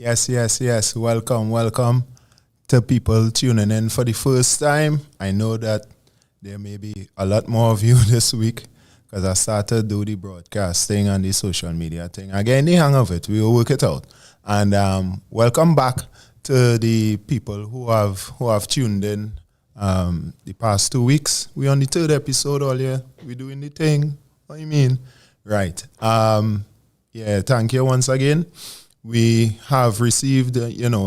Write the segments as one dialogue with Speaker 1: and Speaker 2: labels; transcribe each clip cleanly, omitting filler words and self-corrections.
Speaker 1: Yes. Welcome to people tuning in for the first time. I know that there may be a lot more of you this week because I started to do the broadcasting and the social media thing. Again, the hang of it, we will work it out. And welcome back to the people who have tuned in the past 2 weeks. We're on the third episode all year. We're doing the thing. What do you mean? Right. Thank you once again. We have received,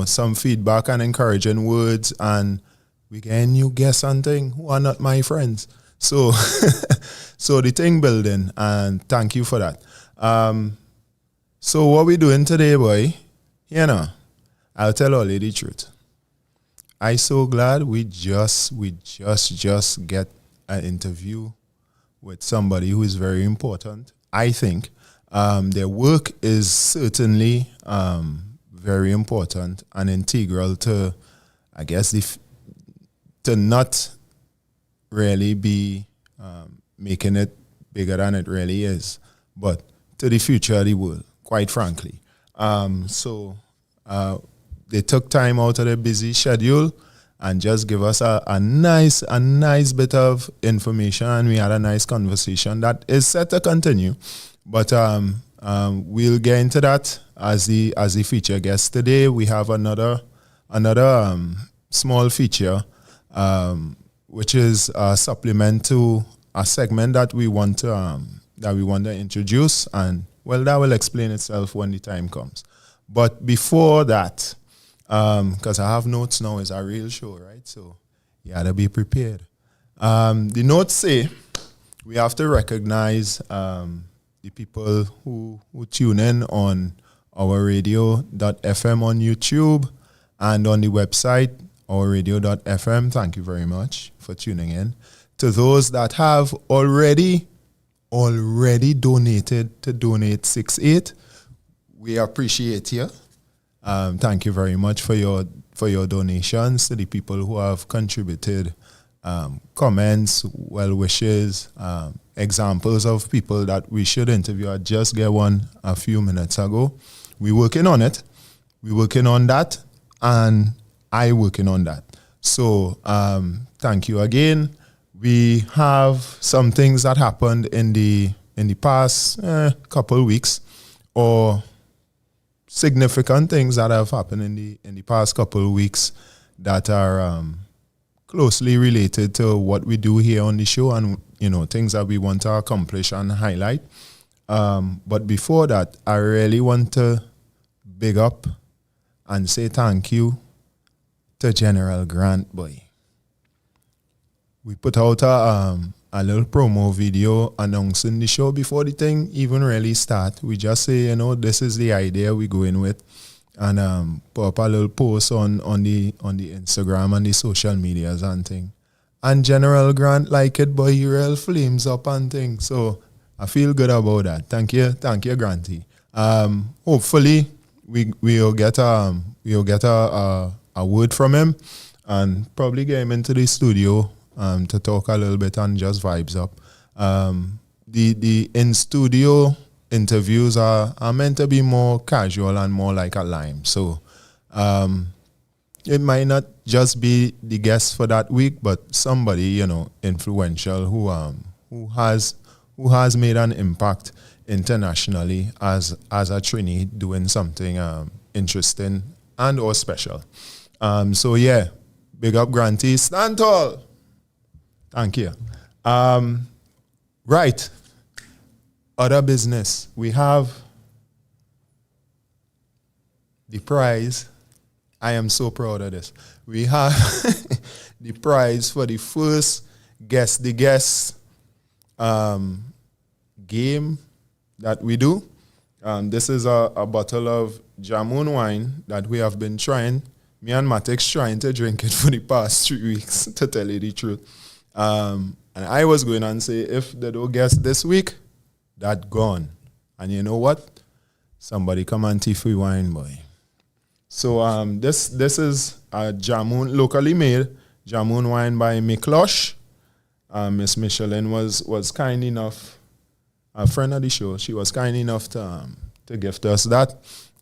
Speaker 1: some feedback and encouraging words, and we get new guests and things who are not my friends. So, so the thing building, and thank you for that. So what we doing today, boy? I'll tell all you the truth. I so glad we just get an interview with somebody who is very important. I think. Their work is certainly very important and integral to, I guess, to not really be making it bigger than it really is, but to the future of the world, quite frankly. So they took time out of their busy schedule and just give us a nice bit of information, and we had a nice conversation that is set to continue. But we'll get into that as the feature guest. Today we have another small feature, which is a supplement to a segment that we want to introduce, and that will explain itself when the time comes. But before that, because I have notes now, it's a real show, right? So you gotta be prepared. The notes say we have to recognize the people who tune in on our radio.fm on YouTube and on the website, ourradio.fm. Thank you very much for tuning in. To those that have already donated to Donate 68, we appreciate you. Thank you very much for your donations. To the people who have contributed comments, well wishes, examples of people that we should interview. I just get one a few minutes ago. We're working on it. We're working on that, and I working on that. So thank you again. We have some things that happened in the past couple weeks, or significant things that have happened in the past couple of weeks that are closely related to what we do here on the show, and things that we want to accomplish and highlight. But before that, I really want to big up and say thank you to General Grant, boy. We put out a little promo video announcing the show before the thing even really start. We just say, this is the idea we're going with, and put up a little post on the Instagram and the social medias and thing. And General Grant like it, boy, he real flames up and thing. So I feel good about that. Thank you, Granty. Hopefully we'll get a word from him and probably get him into the studio to talk a little bit and just vibes up. The in-studio interviews are meant to be more casual and more like a lime. So it might not just be the guest for that week, but somebody, influential who has made an impact internationally as a Trini doing something interesting and or special. So yeah, big up Granty, stand tall. Thank you. Right. Other business. We have the prize. I am so proud of this. We have the prize for the first Guess the Guest game that we do. This is a bottle of Jamun wine that we have been trying. Me and Matix trying to drink it for the past 3 weeks, to tell you the truth. And I was going and say, if they don't guess this week, that gone. And you know what? Somebody come and tea free wine, boy. So this is a Jamun, locally made Jamun wine by Miklosh. Miss Michelin was kind enough, a friend of the show. She was kind enough to gift us that.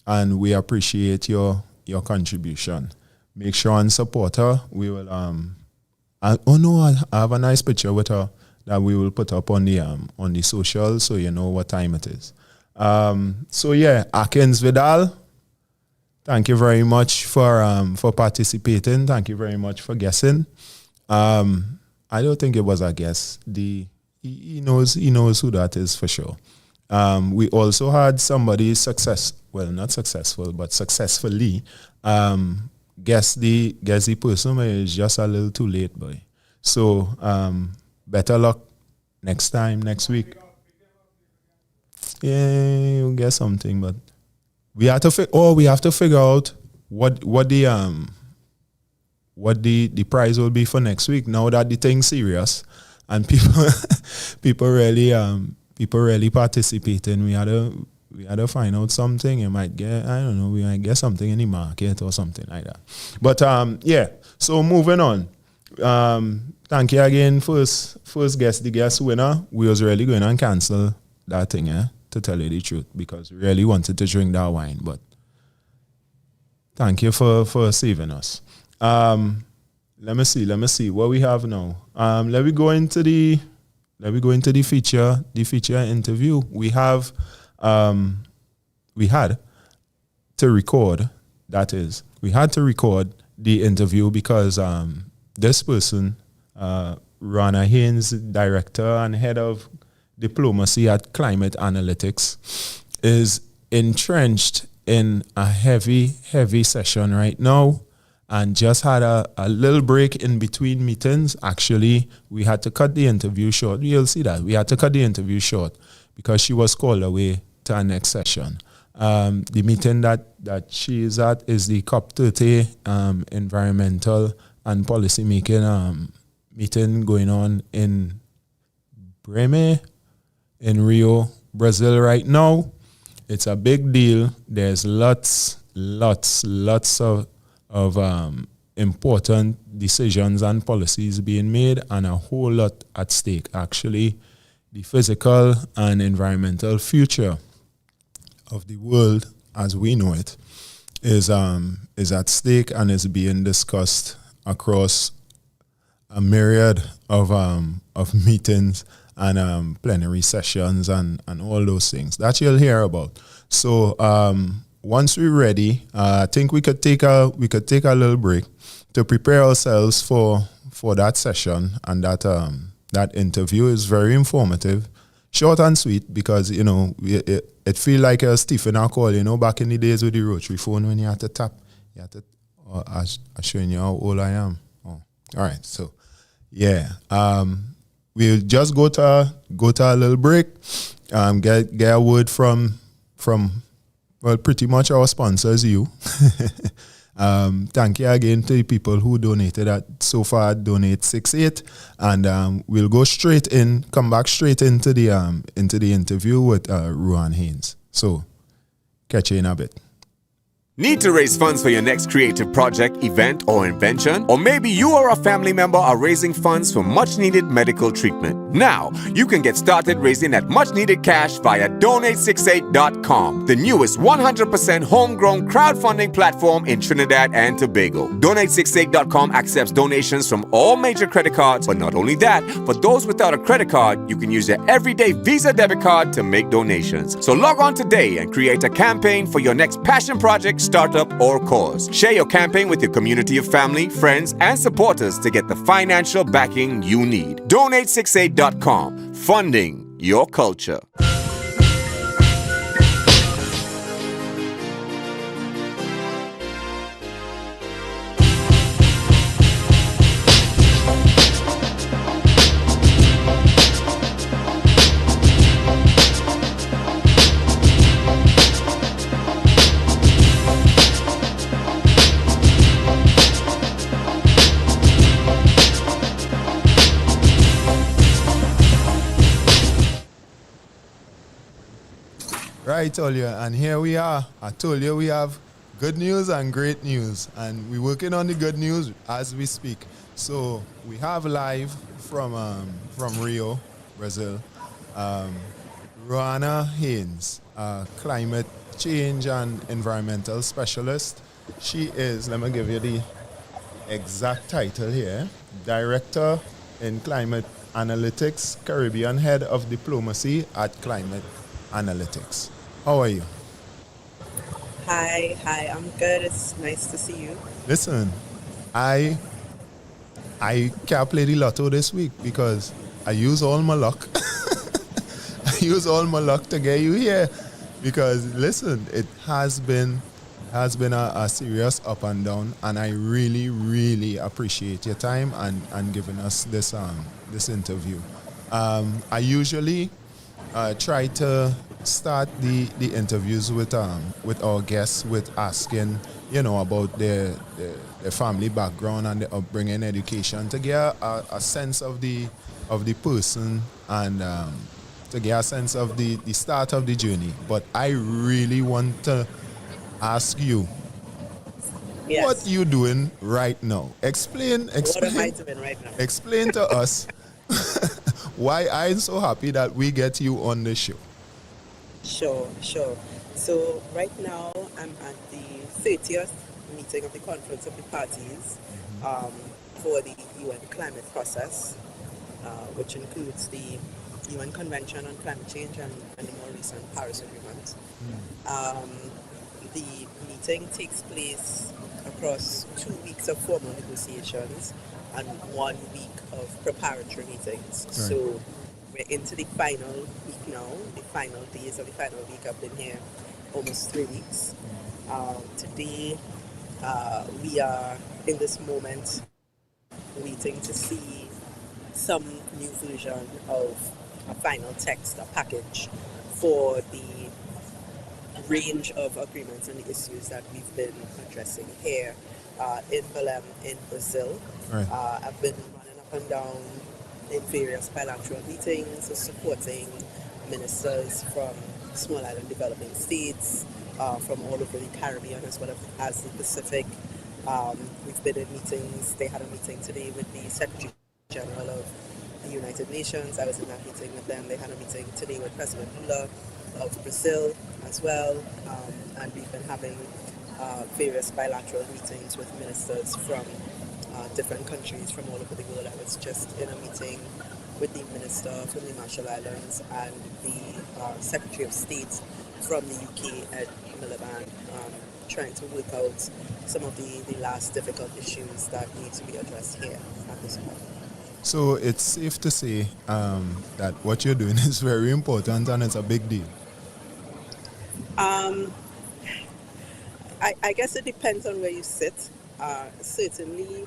Speaker 1: and we appreciate your contribution. Make sure and support her. We will I have a nice picture with her that we will put up on the social, so you know what time it is. So yeah, Akins Vidal, thank you very much for participating. Thank you very much for guessing. I don't think it was a guess. He knows who that is for sure. We also had somebody not successful, but successfully guess the person, but it's just a little too late, boy. So better luck next week. Yeah, you'll get something, but we have to figure out what the prize will be for next week. Now that the thing's serious and people really participating, we had to find out something. You might get, I don't know, we might get something in the market or something like that. But yeah, so moving on. Thank you again, first guest, the guest winner. We was really going to cancel that thing, to tell you the truth, because we really wanted to drink that wine. But thank you for saving us. Let me see what we have now. Let me go into the feature interview. We had to record the interview because this person, Ruanna Haynes, director and head of diplomacy at Climate Analytics, is entrenched in a heavy session right now and just had a little break in between meetings. Actually, we had to cut the interview short. You'll see that. We had to cut the interview short because she was called away to our next session. The meeting that she is at is the COP30 environmental and policy making meeting going on in Breme in Rio, Brazil right now. It's a big deal. There's lots of important decisions and policies being made and a whole lot at stake. Actually, the physical and environmental future of the world as we know it is at stake and is being discussed across a myriad of meetings and plenary sessions and all those things that you'll hear about. So once we're ready, I think we could take a little break to prepare ourselves for that session, and that interview is very informative, short and sweet, because it feel like a Stephen A. call, back in the days with the rotary phone when you had to tap. I'm showing you how old I am. Oh, all right. So yeah, we'll just go to a little break, get a word from well, pretty much our sponsors, you. Thank you again to the people who donated so far, donate 6-8, and we'll come back straight into the interview with Ruanna Haynes. So catch you in a bit.
Speaker 2: Need to raise funds for your next creative project, event, or invention? Or maybe you or a family member are raising funds for much-needed medical treatment. Now, you can get started raising that much-needed cash via Donate68.com, the newest 100% homegrown crowdfunding platform in Trinidad and Tobago. Donate68.com accepts donations from all major credit cards, but not only that, for those without a credit card, you can use your everyday Visa debit card to make donations. So log on today and create a campaign for your next passion project, startup, or cause. Share your campaign with your community of family, friends, and supporters to get the financial backing you need. Donate68.com, funding your culture.
Speaker 1: I told you, and here we are. I told you we have good news and great news, and we're working on the good news as we speak. So we have live from Rio, Brazil, Ruanna Haynes, climate change and environmental specialist. She is, let me give you the exact title here, Director in Climate Analytics, Caribbean Head of Diplomacy at Climate Analytics. How are you?
Speaker 3: Hi, I'm good. It's nice to see you.
Speaker 1: Listen, I can't play the lotto this week because I use all my luck. I use all my luck to get you here because listen, it has been a serious up and down, and I really appreciate your time and giving us this interview. I usually try to start the interviews with our guests with asking about their family background and their upbringing, education, to get a sense of the person and to get a sense of the start of the journey. But I really want to ask you,
Speaker 3: Yes.
Speaker 1: what you doing right now? Explain.
Speaker 3: What am I doing right now?
Speaker 1: Explain to us why I'm so happy that we get you on the show.
Speaker 3: Sure. So right now I'm at the 30th meeting of the Conference of the Parties for the UN climate process, which includes the UN Convention on Climate Change and the more recent Paris Agreement. The meeting takes place across 2 weeks of formal negotiations and 1 week of preparatory meetings. Right. So we're into the final week now, the final days of the final week. I've been here almost 3 weeks. Today we are in this moment waiting to see some new version of a final text, a package for the range of agreements and the issues that we've been addressing here in Belém, in Brazil.
Speaker 1: Right.
Speaker 3: I've been running up and down in various bilateral meetings, supporting ministers from small island developing states, from all over the Caribbean as well as the Pacific. We've been in meetings. They had a meeting today with the Secretary General of the United Nations. I was in that meeting with them. They had a meeting today with President Lula of Brazil as well, and we've been having various bilateral meetings with ministers from different countries from all over the world. I was just in a meeting with the minister from the Marshall Islands and the Secretary of State from the UK at Miliband, trying to work out some of the last difficult issues that need to be addressed here at this point.
Speaker 1: So it's safe to say that what you're doing is very important and it's a big deal.
Speaker 3: I guess it depends on where you sit. Certainly,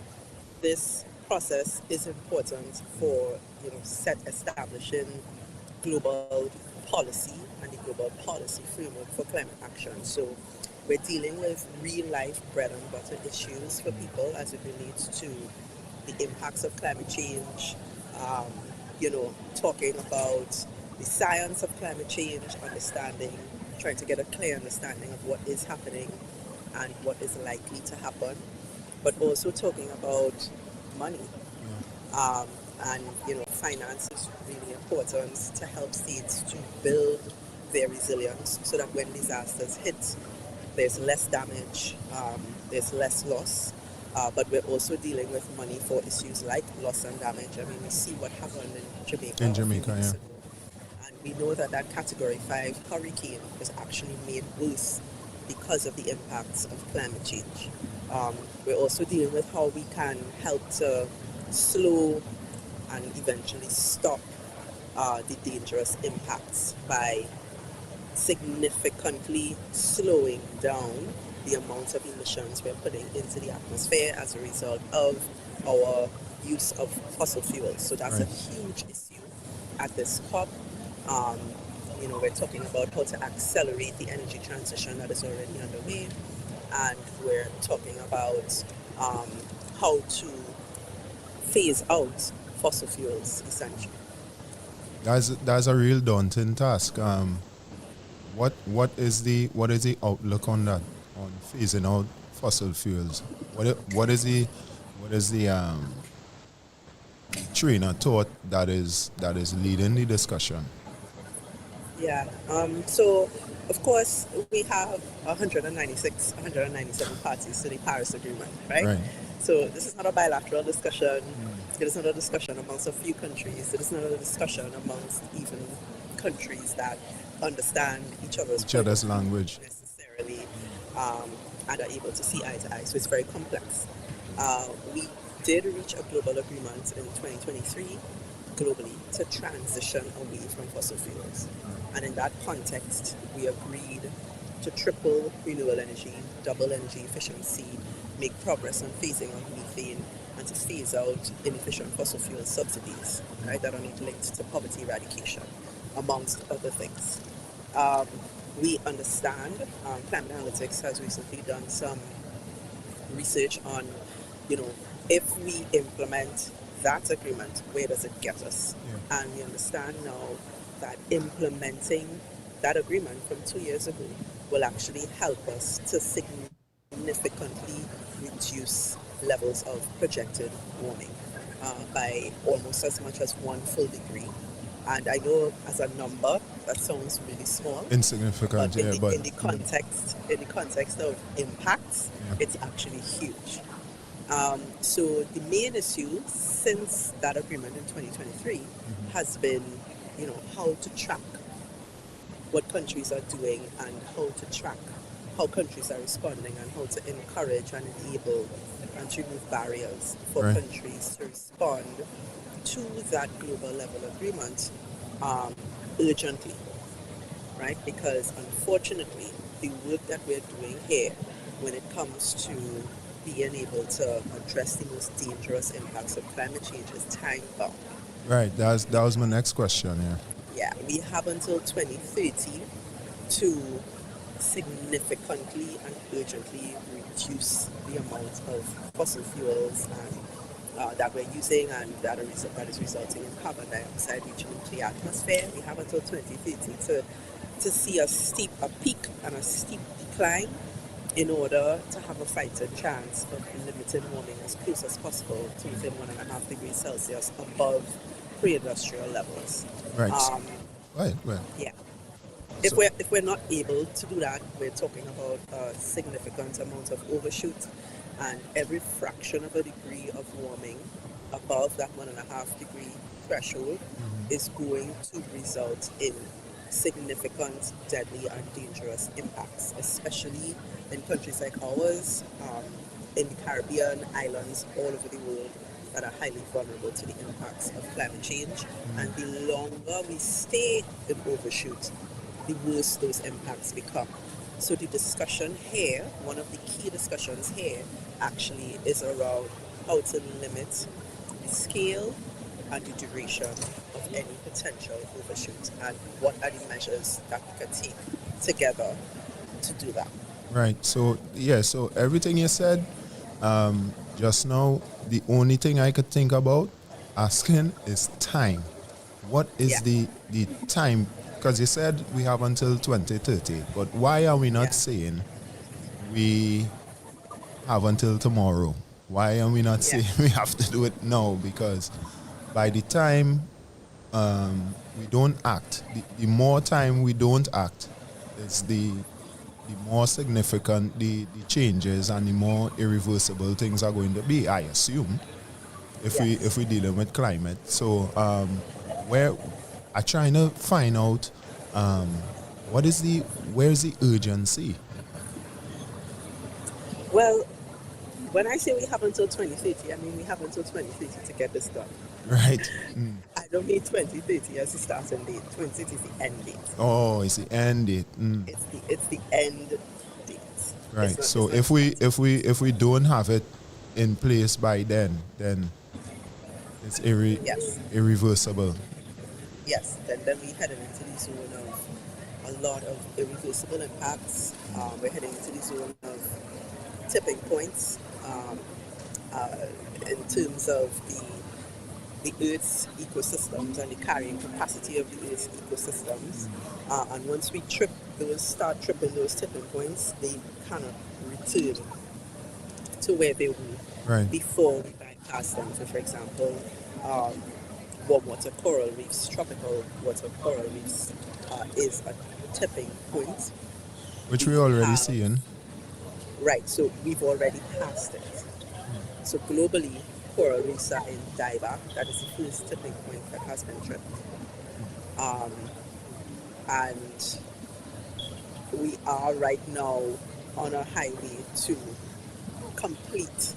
Speaker 3: this process is important for establishing global policy and the global policy framework for climate action. So we're dealing with real life bread and butter issues for people as it relates to the impacts of climate change, talking about the science of climate change, trying to get a clear understanding of what is happening and what is likely to happen, but also talking about money. And finance is really important to help states to build their resilience so that when disasters hit, there's less damage, there's less loss, but we're also dealing with money for issues like loss and damage. I mean, we see what happened in Jamaica.
Speaker 1: Yeah.
Speaker 3: And we know that Category 5 hurricane was actually made worse because of the impacts of climate change. We're also dealing with how we can help to slow and eventually stop the dangerous impacts by significantly slowing down the amount of emissions we're putting into the atmosphere as a result of our use of fossil fuels. So that's right. A huge issue at this COP. We're talking about how to accelerate the energy transition that is already underway, and we're talking about how to phase out fossil fuels, essentially.
Speaker 1: That's a real daunting task. What is the outlook on that, on phasing out fossil fuels? What is the train of thought that is leading the discussion?
Speaker 3: Yeah. So, of course, we have 196, 197 parties to the Paris Agreement, right?
Speaker 1: Right.
Speaker 3: So this is not a bilateral discussion.
Speaker 1: Mm.
Speaker 3: It is not a discussion amongst a few countries. It is not a discussion amongst even countries that understand each other's
Speaker 1: Each
Speaker 3: point of
Speaker 1: other's
Speaker 3: view
Speaker 1: language.
Speaker 3: necessarily, and are able to see eye to eye. So it's very complex. We did reach a global agreement in 2023 globally to transition away from fossil fuels. And in that context, we agreed to triple renewable energy, double energy efficiency, make progress on phasing out methane, and to phase out inefficient fossil fuel subsidies, right, that are not linked to poverty eradication, amongst other things. Um, we understand, Climate Analytics has recently done some research on, you know, if we implement that agreement, where does it get us?
Speaker 1: Yeah.
Speaker 3: And we understand now that implementing that agreement from 2 years ago will actually help us to significantly reduce levels of projected warming by almost as much as 1 full degree. And I know as a number that sounds really small,
Speaker 1: Insignificant,
Speaker 3: but
Speaker 1: yeah, but
Speaker 3: in the context of impacts,
Speaker 1: yeah.
Speaker 3: it's actually huge. So the main issue since that agreement in 2023 has been, you know, how to track what countries are doing and how to track how countries are responding and how to encourage and enable and to remove barriers for
Speaker 1: Right.
Speaker 3: countries to respond to that global level agreement urgently, right? Because unfortunately, the work that we're doing here, when it comes to being able to address the most dangerous impacts of climate change, is time bound.
Speaker 1: Right. That was my next question. Yeah.
Speaker 3: Yeah, we have until 2030 to significantly and urgently reduce the amount of fossil fuels and that we're using and that is resulting in carbon dioxide reaching into the atmosphere. We have until 2030 to see a peak and a steep decline in order to have a fighting chance of limiting warming as close as possible to within 1.5 degrees Celsius above pre-industrial levels.
Speaker 1: Right.
Speaker 3: Um,
Speaker 1: Right. Well.
Speaker 3: yeah.
Speaker 1: So
Speaker 3: If we're not able to do that, we're talking about a significant amount of overshoot, and every fraction of a degree of warming above that 1.5 degree threshold is going to result in significant, deadly, and dangerous impacts, especially in countries like ours, in the Caribbean islands all over the world that are highly vulnerable to the impacts of climate change. And the longer we stay in overshoot, the worse those impacts become. So the discussion here, one of the key discussions here, actually is around how to limit the scale and the duration of any potential overshoot, and what are the measures that we can take together to do that.
Speaker 1: right. So yeah. So everything you said just now, the only thing I could think about asking is time. What is
Speaker 3: Yeah,
Speaker 1: the time? Because you said we have until 2030, but why are we not
Speaker 3: yeah,
Speaker 1: saying we have until tomorrow? Why are we not
Speaker 3: yeah,
Speaker 1: saying we have to do it now? Because by the time we don't act, the more time we don't act, is the more significant the changes and the more irreversible things are going to be, I assume, if
Speaker 3: yes.
Speaker 1: we dealing with climate. So where I trying to find out where's the urgency?
Speaker 3: Well, when I say we have until 2030, I mean we have until 2030 to get this done.
Speaker 1: Right. Mm.
Speaker 3: I don't mean 2030 as the starting date. 2030 is the end date.
Speaker 1: Oh, it's the end date. Mm.
Speaker 3: It's the end date.
Speaker 1: Right. So
Speaker 3: It's not
Speaker 1: if we don't have it in place by then it's
Speaker 3: yes,
Speaker 1: irreversible.
Speaker 3: yes. Then we headed into the zone of a lot of irreversible impacts. We're heading into the zone of tipping points uh, in terms of the Earth's ecosystems and the carrying capacity of the Earth's ecosystems. And once we start tripping those tipping points, they cannot return to where they were
Speaker 1: Right.
Speaker 3: before we bypass them. So, for example, warm water coral reefs, tropical water coral reefs, is a tipping point.
Speaker 1: Which we
Speaker 3: We
Speaker 1: already
Speaker 3: have,
Speaker 1: seeing.
Speaker 3: right, so we've already passed it. So globally, coral reefs are in dieback. That is the first tipping point that has been tripped. Um, and we are right now on a highway to complete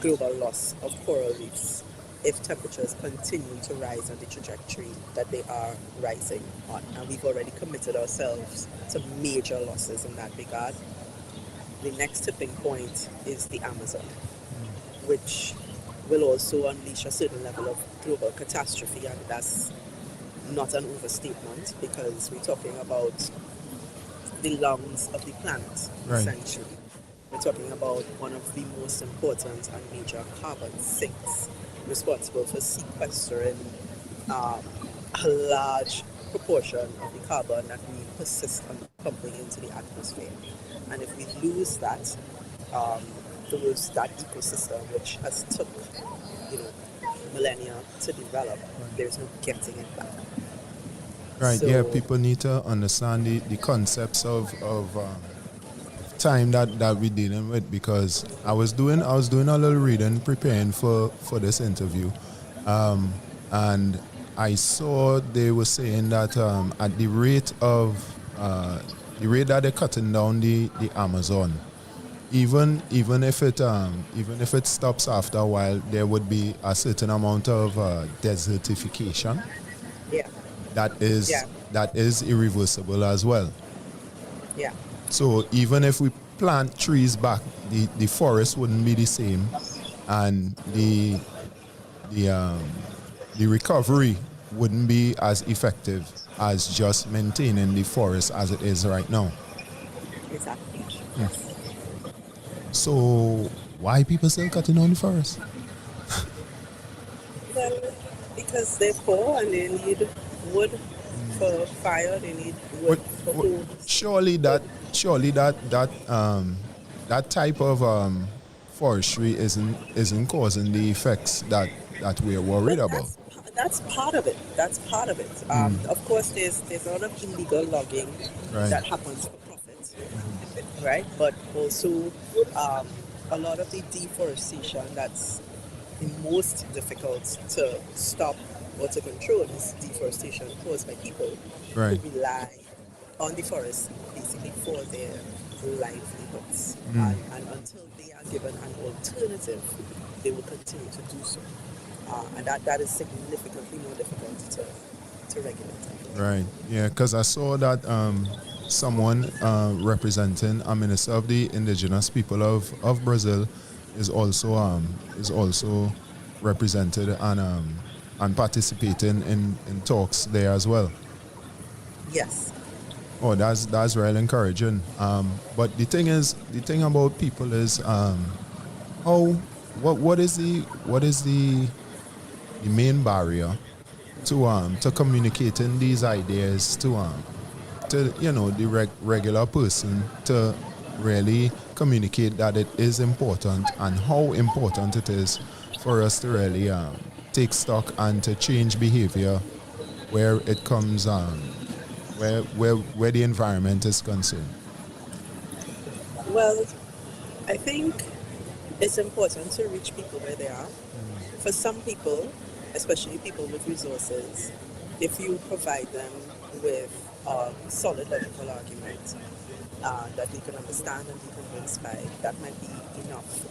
Speaker 3: global loss of coral reefs if temperatures continue to rise on the trajectory that they are rising on. And we've already committed ourselves to major losses in that regard. The next tipping point is the Amazon, which will also unleash a certain level of global catastrophe, and that's not an overstatement because we're talking about the lungs of the planet,
Speaker 1: Right.
Speaker 3: essentially. We're talking about one of the most important and major carbon sinks, responsible for sequestering a large proportion of the carbon that we persist on pumping into the atmosphere. And if we lose that, that ecosystem, which has took, millennia to develop, there's no getting it back.
Speaker 1: Right,
Speaker 3: So,
Speaker 1: yeah, people need to understand the concepts of time that we're dealing with, because I was doing a little reading preparing for this interview, and I saw they were saying that at the rate that they're cutting down the Amazon, even if it stops after a while, there would be a certain amount of desertification
Speaker 3: yeah,
Speaker 1: that is
Speaker 3: yeah,
Speaker 1: irreversible as well.
Speaker 3: yeah.
Speaker 1: So even if we plant trees back, the forest wouldn't be the same, and the recovery wouldn't be as effective as just maintaining the forest as it is right now.
Speaker 3: Exactly.
Speaker 1: So why people still cutting down the forest?
Speaker 3: Well, because they're poor and they need wood for fire, they need wood for homes.
Speaker 1: Surely that type of forestry isn't causing the effects that we're worried
Speaker 3: Well,
Speaker 1: about.
Speaker 3: that's part of it. That's part of it. Of course, there's a lot of illegal logging
Speaker 1: Right.
Speaker 3: that happens for profit, right? But also a lot of the deforestation that's the most difficult to stop or to control is deforestation caused by people
Speaker 1: Right.
Speaker 3: who rely on the forest basically for their livelihoods. And until they are given an alternative, they will continue to do so. And that is significantly more difficult to regulate.
Speaker 1: Right. Yeah, because I saw that someone representing a minister of the indigenous people of Brazil is also represented and participating in talks there as well.
Speaker 3: Yes.
Speaker 1: Oh, that's really encouraging. But the thing about people is what is the main barrier to communicating these ideas to the regular person, to really communicate that it is important and how important it is for us to really take stock and to change behavior where it comes where the environment is concerned.
Speaker 3: Well, I think it's important to reach people where they are. For some people, especially people with resources, if you provide them with a solid logical argument that they can understand and be convinced by, that might be enough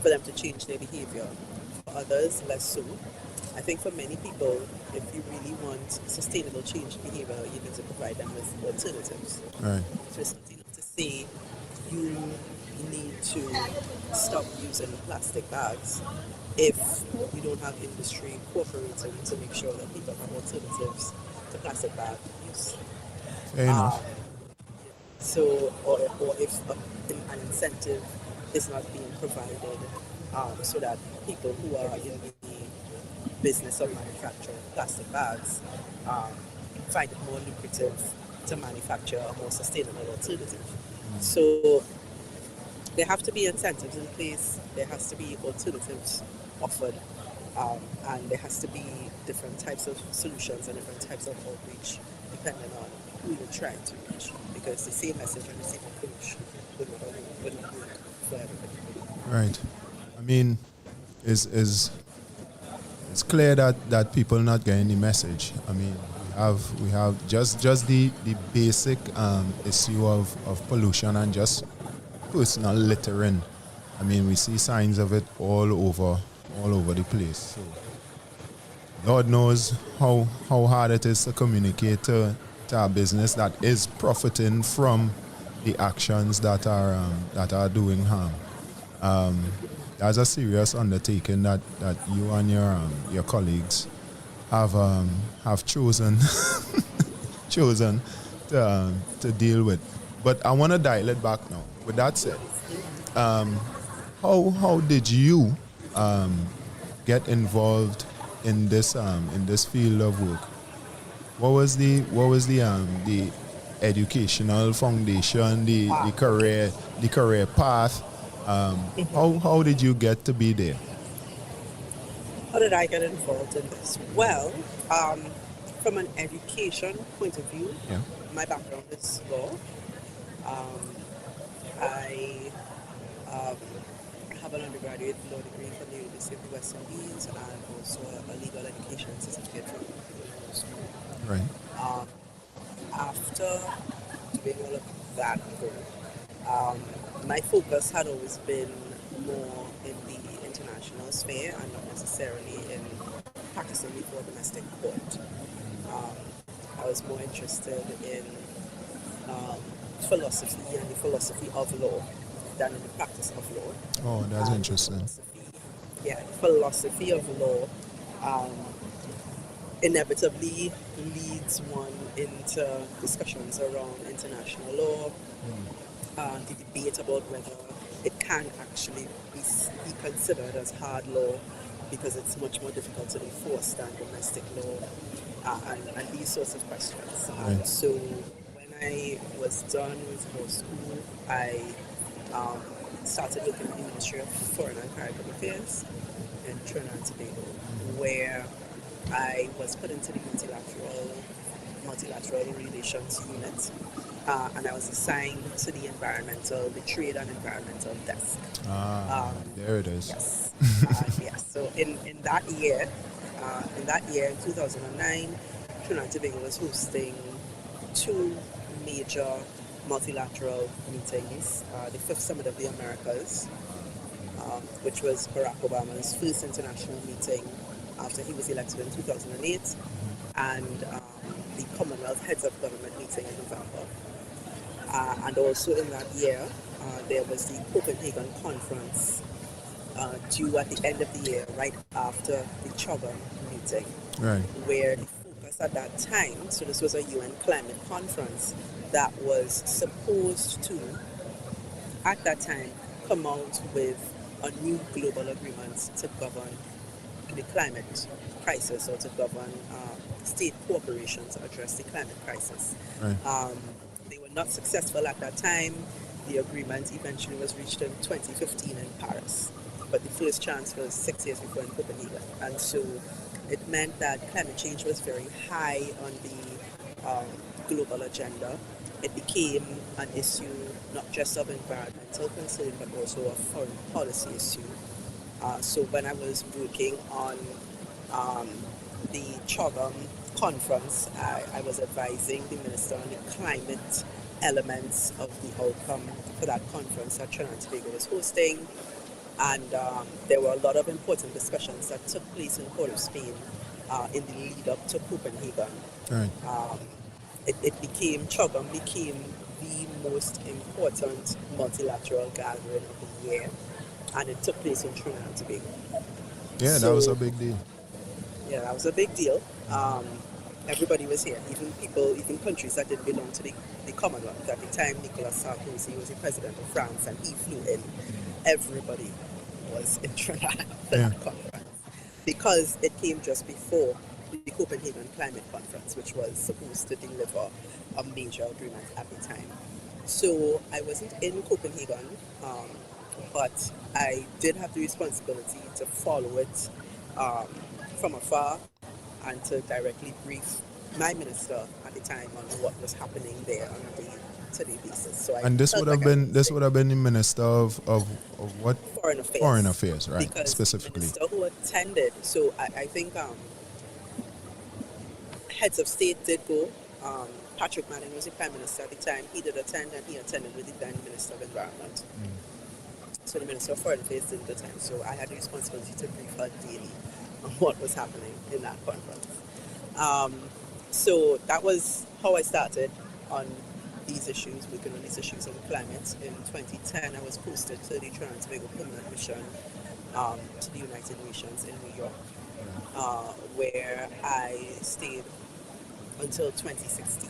Speaker 3: for them to change their behavior. For others, less so. I think for many people, if you really want sustainable change in behavior, you need to provide them with alternatives.
Speaker 1: Right.
Speaker 3: So it's not enough to say you need to stop using plastic bags if you don't have industry cooperating to make sure that people have alternatives to plastic bag use.
Speaker 1: Fair enough.
Speaker 3: So, or if an incentive is not being provided so that people who are in the business of manufacturing plastic bags find it more lucrative to manufacture a more sustainable alternative. So there have to be incentives in place, there has to be alternatives offered And there has to be different types of solutions and different types of outreach depending on who you're trying to reach, because the same message and the same approach would not work for everybody.
Speaker 1: Right. I mean, is it's clear that people not getting the message. I mean, we have just the basic issue of pollution and just personal littering. I mean, we see signs of it all over the place. So Lord knows how hard it is to communicate to our business that is profiting from the actions that are doing harm. That's a serious undertaking that you and your colleagues have chosen to deal with. But I want to dial it back now. With that said, how did you get involved in this field of work? What was the educational foundation, the career path? How did you get to be there?
Speaker 3: How did I get involved in this? Well, from an education point of view,
Speaker 1: Yeah.
Speaker 3: my background is law. I have an undergraduate law degree from the University of the West Indies and also a legal education certificate from the law school.
Speaker 1: Right.
Speaker 3: After doing all of that, my focus had always been more in the international sphere and not necessarily in practicing before domestic court. I was more interested in philosophy and the philosophy of law than in the practice of law.
Speaker 1: Oh, that's interesting.
Speaker 3: Philosophy of law inevitably leads one into discussions around international law, the debate about whether it can actually be considered as hard law because it's much more difficult to enforce than domestic law, and these sorts of questions.
Speaker 1: Right.
Speaker 3: So when I was done with law school, I started working in the Ministry of Foreign and Caribbean Affairs in Trinidad and Tobago, where I was put into the multilateral relations unit, and I was assigned to the trade and environmental desk.
Speaker 1: There it is.
Speaker 3: Yes. Yes. So in that year, in 2009, Trinidad and Tobago was hosting two major multilateral meetings. The Fifth Summit of the Americas, which was Barack Obama's first international meeting after he was elected in 2008, and the Commonwealth Heads of Government meeting in November. And also in that year, there was the Copenhagen Conference due at the end of the year, right after the Chatham meeting,
Speaker 1: Right.
Speaker 3: where the focus at that time, so this was a UN climate conference that was supposed to, at that time, come out with a new global agreement to govern the climate crisis, or to govern state cooperation to address the climate crisis.
Speaker 1: Right.
Speaker 3: They were not successful at that time. The agreement eventually was reached in 2015 in Paris, but the first chance was 6 years before in Copenhagen. And so it meant that climate change was very high on the global agenda. It became an issue not just of environmental concern, but also a foreign policy issue. So when I was working on the Chatham conference, I was advising the minister on the climate elements of the outcome for that conference that Trinidad and Tobago was hosting. And there were a lot of important discussions that took place in Port of Spain in the lead up to Copenhagen.
Speaker 1: Right.
Speaker 3: Chatham became the most important multilateral gathering of the year, and it took place in Trinidad and Tobago.
Speaker 1: Yeah, that was a big deal.
Speaker 3: Yeah, that was a big deal. Everybody was here, even countries that didn't belong to the Commonwealth. At the time, Nicolas Sarkozy was the president of France, and he flew in. Everybody was in Trinidad for that conference, because it came just before the Copenhagen Climate Conference, which was supposed to deliver a major agreement at the time. So I wasn't in Copenhagen, but I did have the responsibility to follow it um, from afar and to directly brief my minister at the time on what was happening there on a day-to-day basis. So I
Speaker 1: And this
Speaker 3: felt
Speaker 1: would
Speaker 3: like
Speaker 1: have
Speaker 3: I
Speaker 1: been
Speaker 3: was
Speaker 1: this
Speaker 3: there.
Speaker 1: would have been the minister of what?
Speaker 3: Foreign Affairs.
Speaker 1: Foreign Affairs, right?
Speaker 3: Because the
Speaker 1: Specifically.
Speaker 3: minister who attended, so I think heads of state did go. Patrick Manning was the prime minister at the time. He did attend, and he attended with the then minister of environment. So the minister of foreign affairs didn't attend. So I had the responsibility to brief her daily on what was happening in that conference. So that was how I started on these issues, working on these issues on climate. In 2010, I was posted to the Trinidad and Tobago Permanent Mission to the United Nations in New York, where I stayed until 2016,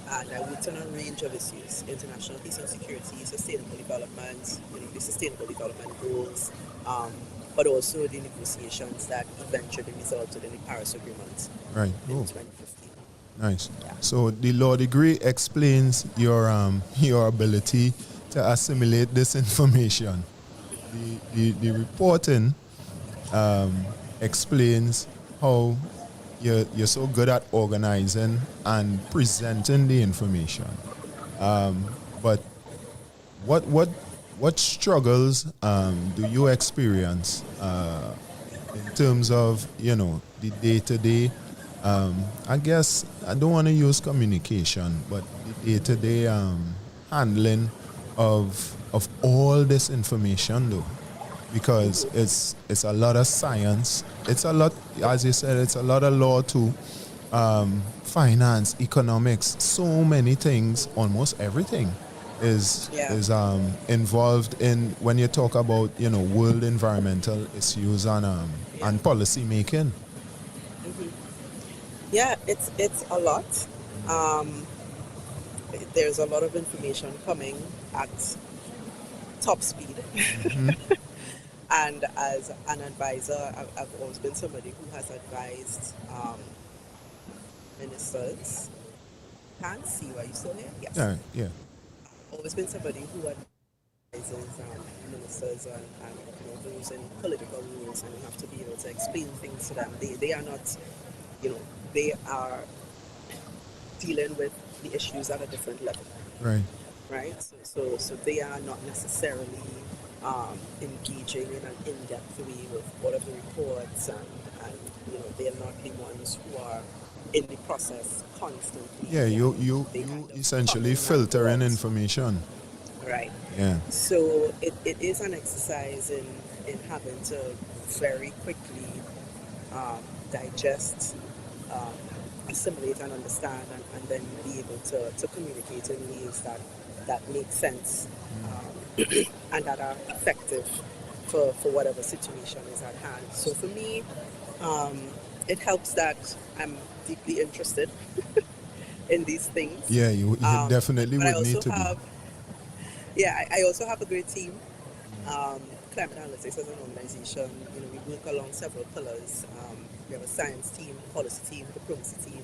Speaker 3: and I worked on a range of issues: international peace and security, sustainable development, the sustainable development goals, but also the negotiations that eventually resulted in the Paris Agreement
Speaker 1: Right.
Speaker 3: in
Speaker 1: Oh,
Speaker 3: 2015.
Speaker 1: nice.
Speaker 3: Yeah.
Speaker 1: So the law degree explains your ability to assimilate this information. The reporting explains how you're so good at organizing and presenting the information. But what struggles do you experience in terms of the day-to-day? I guess I don't want to use communication, but the day-to-day handling of all this information, though, because it's a lot of science. It's a lot, as you said, it's a lot of law too. Finance, economics, so many things, almost everything is involved in when you talk about world environmental issues and policy making.
Speaker 3: Yeah, it's a lot. There's a lot of information coming at top speed. And as an advisor, I've always been somebody who has advised ministers. Can't see, are you still here? Yes.
Speaker 1: Yeah.
Speaker 3: Always been somebody who advises ministers and those in political roles, and you have to be able to explain things to them. They are not, they are dealing with the issues at a different level. Right. So they are not necessarily engaging in an in-depth way with all of the reports, and they're not the ones who are in the process constantly.
Speaker 1: Yeah, you essentially filtering information.
Speaker 3: Right.
Speaker 1: Yeah.
Speaker 3: So it is an exercise in having to very quickly digest, assimilate and understand, and then be able to communicate in ways that make sense and that are effective for whatever situation is at hand. So for me, it helps that I'm deeply interested in these things.
Speaker 1: Yeah, you definitely would need to be.
Speaker 3: Yeah, I also have a great team. Climate Analytics as an organization, we work along several pillars. We have a science team, policy team, diplomacy team.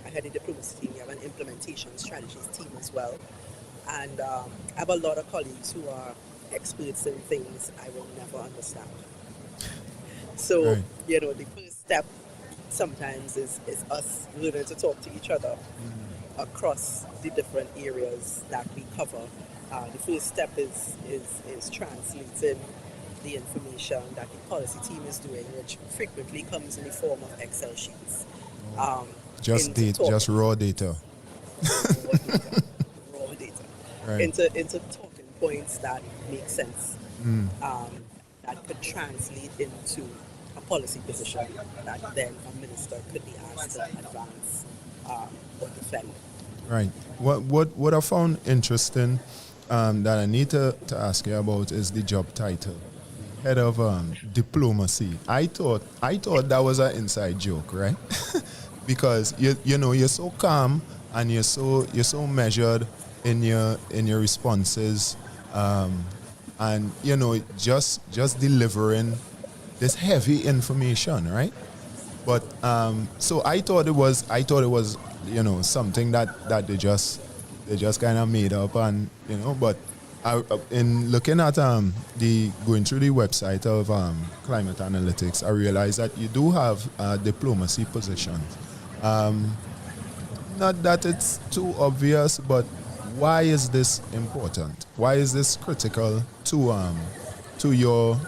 Speaker 3: I head the diplomacy team. We have an implementation strategies team as well. And I have a lot of colleagues who are experts in things I will never understand. So, the first step sometimes is us learning to talk to each other across the different areas that we cover. The first step is translating the information that the policy team is doing, which frequently comes in the form of Excel sheets.
Speaker 1: Just raw data.
Speaker 3: Raw data.
Speaker 1: Right.
Speaker 3: Into talking points that make sense, that could translate into a policy position that then a minister could be asked to advance or defend.
Speaker 1: Right. What I found interesting that I need to ask you about is the job title, head of diplomacy. I thought that was an inside joke, right? Because you're so calm and you're so measured in your responses, and just delivering this heavy information, right? But so I thought it was something that they just kind of made up, and but In looking at the going through the website of climate analytics, I realized that you do have diplomacy positions. Not that it's too obvious, but why is this important? Why is this critical to your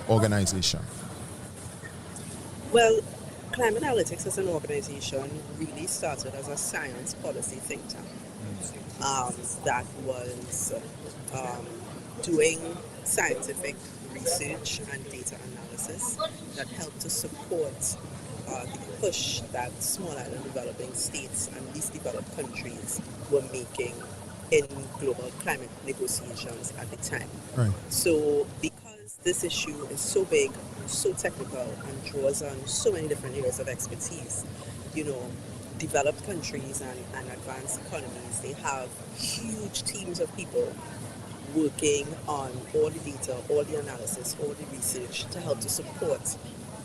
Speaker 1: organization?
Speaker 3: Well, Climate Analytics as an organization really started as a science policy think tank that was doing scientific research and data analysis that helped to support the push that small island developing states and least developed countries were making in global climate negotiations at the time.
Speaker 1: Right.
Speaker 3: So because this issue is so big, so technical, and draws on so many different areas of expertise, developed countries and advanced economies, they have huge teams of people working on all the data, all the analysis, all the research to help to support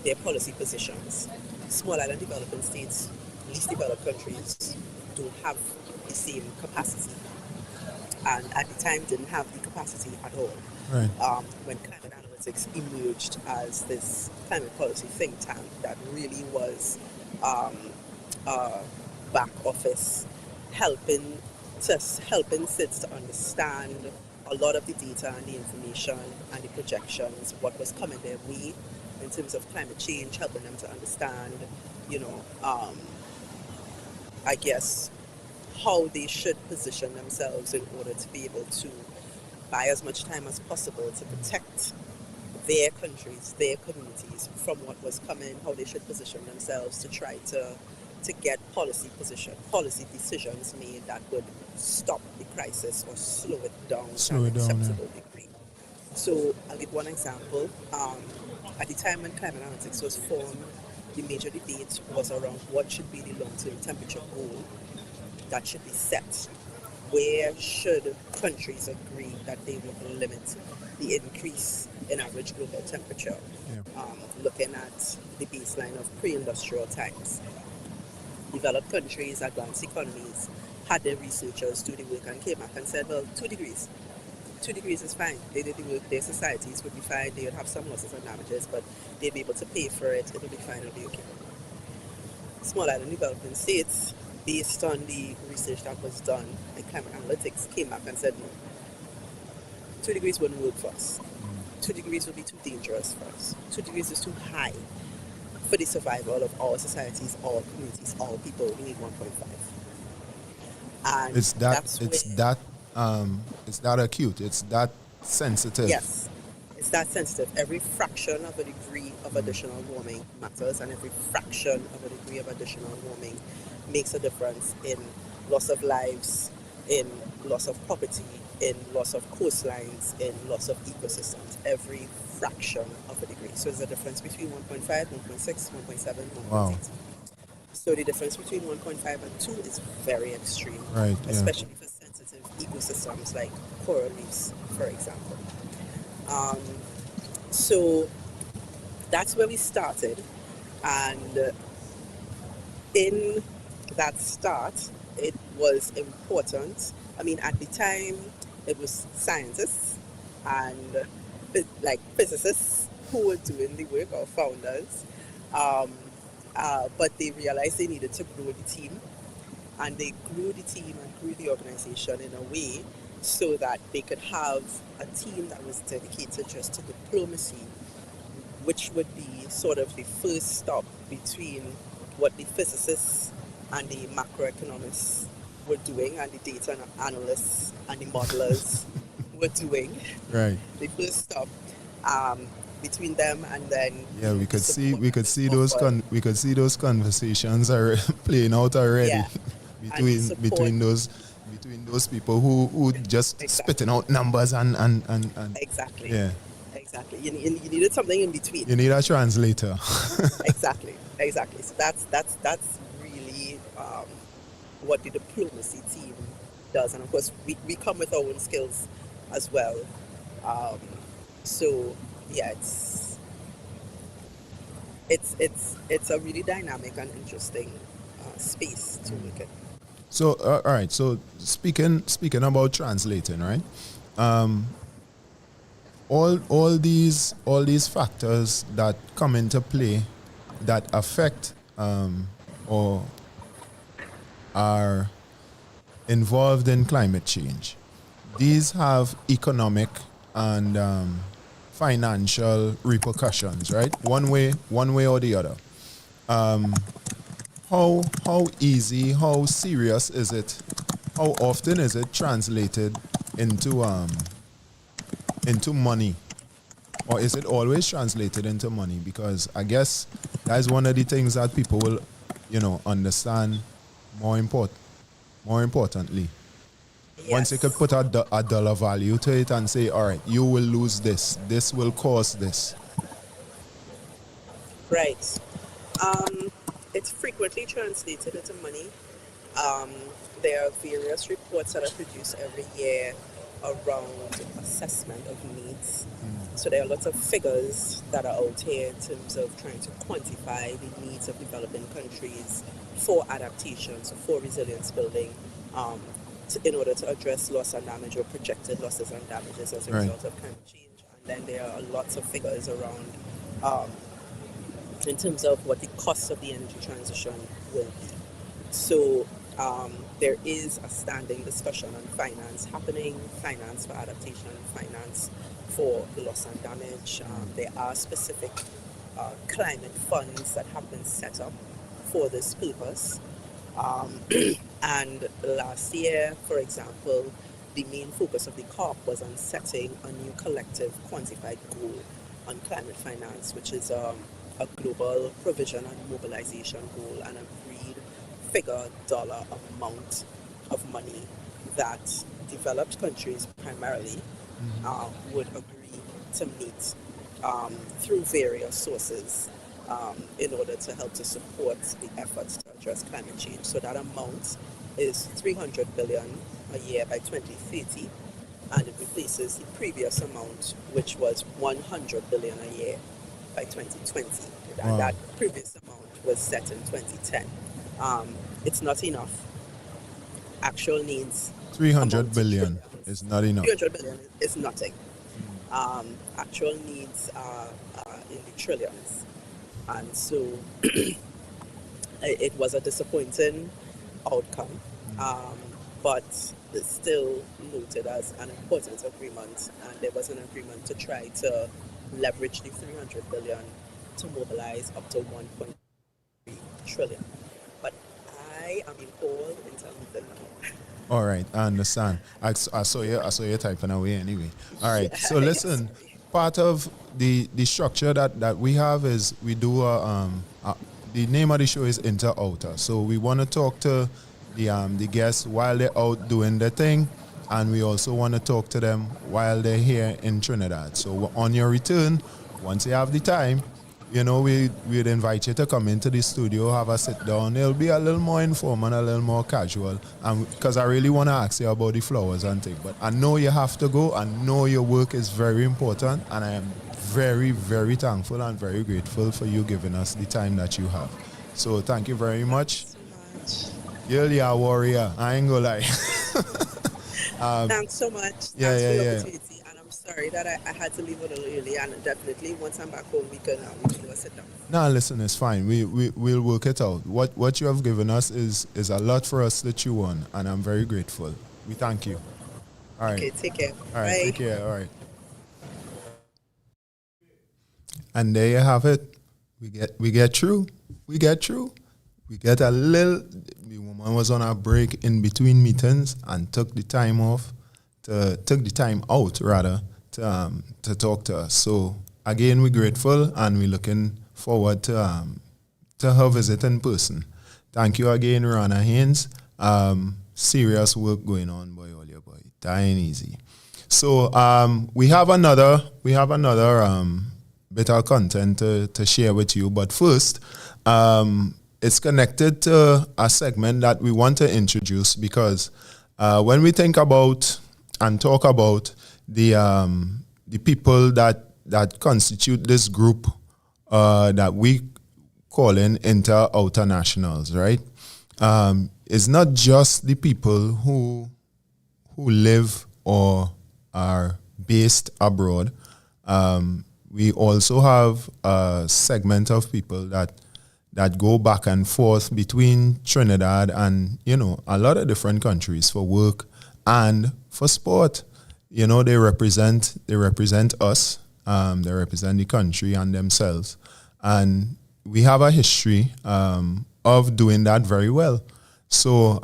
Speaker 3: their policy positions. Small island developing states, least developed countries don't have the same capacity, and at the time didn't have the capacity at all.
Speaker 1: Right.
Speaker 3: When Climate Analytics emerged as this climate policy think tank that really was back office helping SIDS to understand a lot of the data and the information and the projections, what was coming their way in terms of climate change, helping them to understand, I guess, how they should position themselves in order to be able to buy as much time as possible to protect their countries, their communities from what was coming, how they should position themselves to try to get policy decisions made that would stop the crisis or slow it down to an acceptable degree. So I'll give one example. At the time when Climate Analytics was formed, the major debate was around what should be the long-term temperature goal that should be set. Where should countries agree that they would limit the increase in average global temperature? Looking at the baseline of pre-industrial times. Developed countries, advanced economies, had their researchers do the work and came back and said, well, 2 degrees. 2 degrees is fine. They did the work, their societies would be fine, they would have some losses and damages, but they'd be able to pay for it, it'll be fine, it'll be okay. Small island developing states, based on the research that was done by Climate Analytics, came back and said, no, 2 degrees wouldn't work for us. 2 degrees would be too dangerous for us. 2 degrees is too high for the survival of our societies, our communities, our people. We need 1.5. And
Speaker 1: it's that acute. It's that sensitive.
Speaker 3: Yes, it's that sensitive. Every fraction of a degree of additional warming matters, and every fraction of a degree of additional warming makes a difference in loss of lives, in loss of property, in loss of coastlines, in loss of ecosystems. Every fraction of a degree. So there's a difference between 1.5, 1.6, 1.7, 1.8.
Speaker 1: Wow.
Speaker 3: So the difference between 1.5 and 2 is very extreme,
Speaker 1: right?
Speaker 3: Especially for sensitive ecosystems like coral reefs, for example. So that's where we started, and in that start, it was important. I mean, at the time, it was scientists and like physicists who were doing the work, or founders, but they realized they needed to grow the team, and they grew the team and grew the organization in a way so that they could have a team that was dedicated just to diplomacy, which would be sort of the first stop between what the physicists and the macroeconomists were doing and the data analysts and the modelers were doing.
Speaker 1: Right.
Speaker 3: The first stop between them, and then
Speaker 1: we could see those conversations are playing out already.
Speaker 3: Yeah.
Speaker 1: between those people who just spitting out numbers and
Speaker 3: exactly.
Speaker 1: Yeah.
Speaker 3: Exactly. You needed something in between.
Speaker 1: You need a translator.
Speaker 3: Exactly. So that's really what the diplomacy team does, and of course we come with our own skills as well. So yeah, it's a really dynamic and interesting space to look at.
Speaker 1: So all right. So speaking about translating, right? Um, all these factors that come into play that affect or are involved in climate change. These have economic and financial repercussions, right? One way or the other. How easy, how serious is it? How often is it translated into money, or is it always translated into money? Because I guess that is one of the things that people will, understand more important. More importantly, once you
Speaker 3: Yes.
Speaker 1: could put a dollar value to it and say, all right, you will lose this. This will cost this.
Speaker 3: Right. Um, it's frequently translated into money. Um, there are various reports that are produced every year around assessment of needs. So there are lots of figures that are out here in terms of trying to quantify the needs of developing countries for adaptation, so for resilience building, um, in order to address loss and damage or projected losses and damages as a
Speaker 1: Right.
Speaker 3: result of climate change. And then there are lots of figures around um, in terms of what the cost of the energy transition will be. So there is a standing discussion on finance happening, finance for adaptation, finance for loss and damage. There are specific climate funds that have been set up for this purpose. Um, and last year, for example, the main focus of the COP was on setting a new collective quantified goal on climate finance, which is a global provision and mobilization goal, an agreed figure dollar amount of money that developed countries primarily would agree to meet through various sources in order to help to support the efforts to address climate change. So that amount is 300 billion a year by 2030, and it replaces the previous amount, which was 100 billion a year by 2020. And
Speaker 1: Wow.
Speaker 3: that previous amount was set in 2010. It's not enough. Actual needs
Speaker 1: 300
Speaker 3: amount to
Speaker 1: billion
Speaker 3: trillions.
Speaker 1: is not enough.
Speaker 3: 300 billion is nothing. Actual needs are in the trillions. And so it was a disappointing outcome, but it's still noted as an important agreement. And there was an agreement to try to leverage the 300 billion to mobilize up to 1.3 trillion. But I am in call in terms of the number.
Speaker 1: All right, I understand. I saw you typing away anyway. All right. So listen, part of the structure that we have is we do the name of the show is Inter Outer. So we want to talk to the guests while they're out doing their thing, and we also want to talk to them while they're here in Trinidad. So on your return, once you have the time, we'd invite you to come into the studio, have a sit down. It'll be a little more informal, a little more casual, because I really want to ask you about the flowers and things. But I know you have to go. I know your work is very important, and I am very, very thankful and very grateful for you giving us the time that you have. So thank you very much.
Speaker 3: So much.
Speaker 1: You're a warrior. I ain't gonna lie.
Speaker 3: Thanks so much. Thanks for the opportunity. And I'm sorry that I had to leave a little early. And definitely, once I'm back home, we can do a sit down.
Speaker 1: Nah, listen, it's fine. We'll work it out. What you have given us is a lot for us to chew on, and I'm very grateful. We thank you. All right.
Speaker 3: Okay, take care.
Speaker 1: All right,
Speaker 3: Bye.
Speaker 1: take care. All right. And there you have it. We get through. We get a little. The woman was on a break in between meetings and took the time out rather to talk to us. So again, we're grateful and we're looking forward to her visit in person. Thank you again, Ruanna Haynes. Serious work going on, boy. Dying easy. So we have another bit of content to share with you. But first, it's connected to a segment that we want to introduce because when we think about and talk about the people that constitute this group that we call in inter-outer nationals, right? it's not just the people who live or are based abroad. We also have a segment of people that go back and forth between Trinidad and, a lot of different countries for work and for sport. They represent us, they represent the country and themselves. And we have a history of doing that very well. So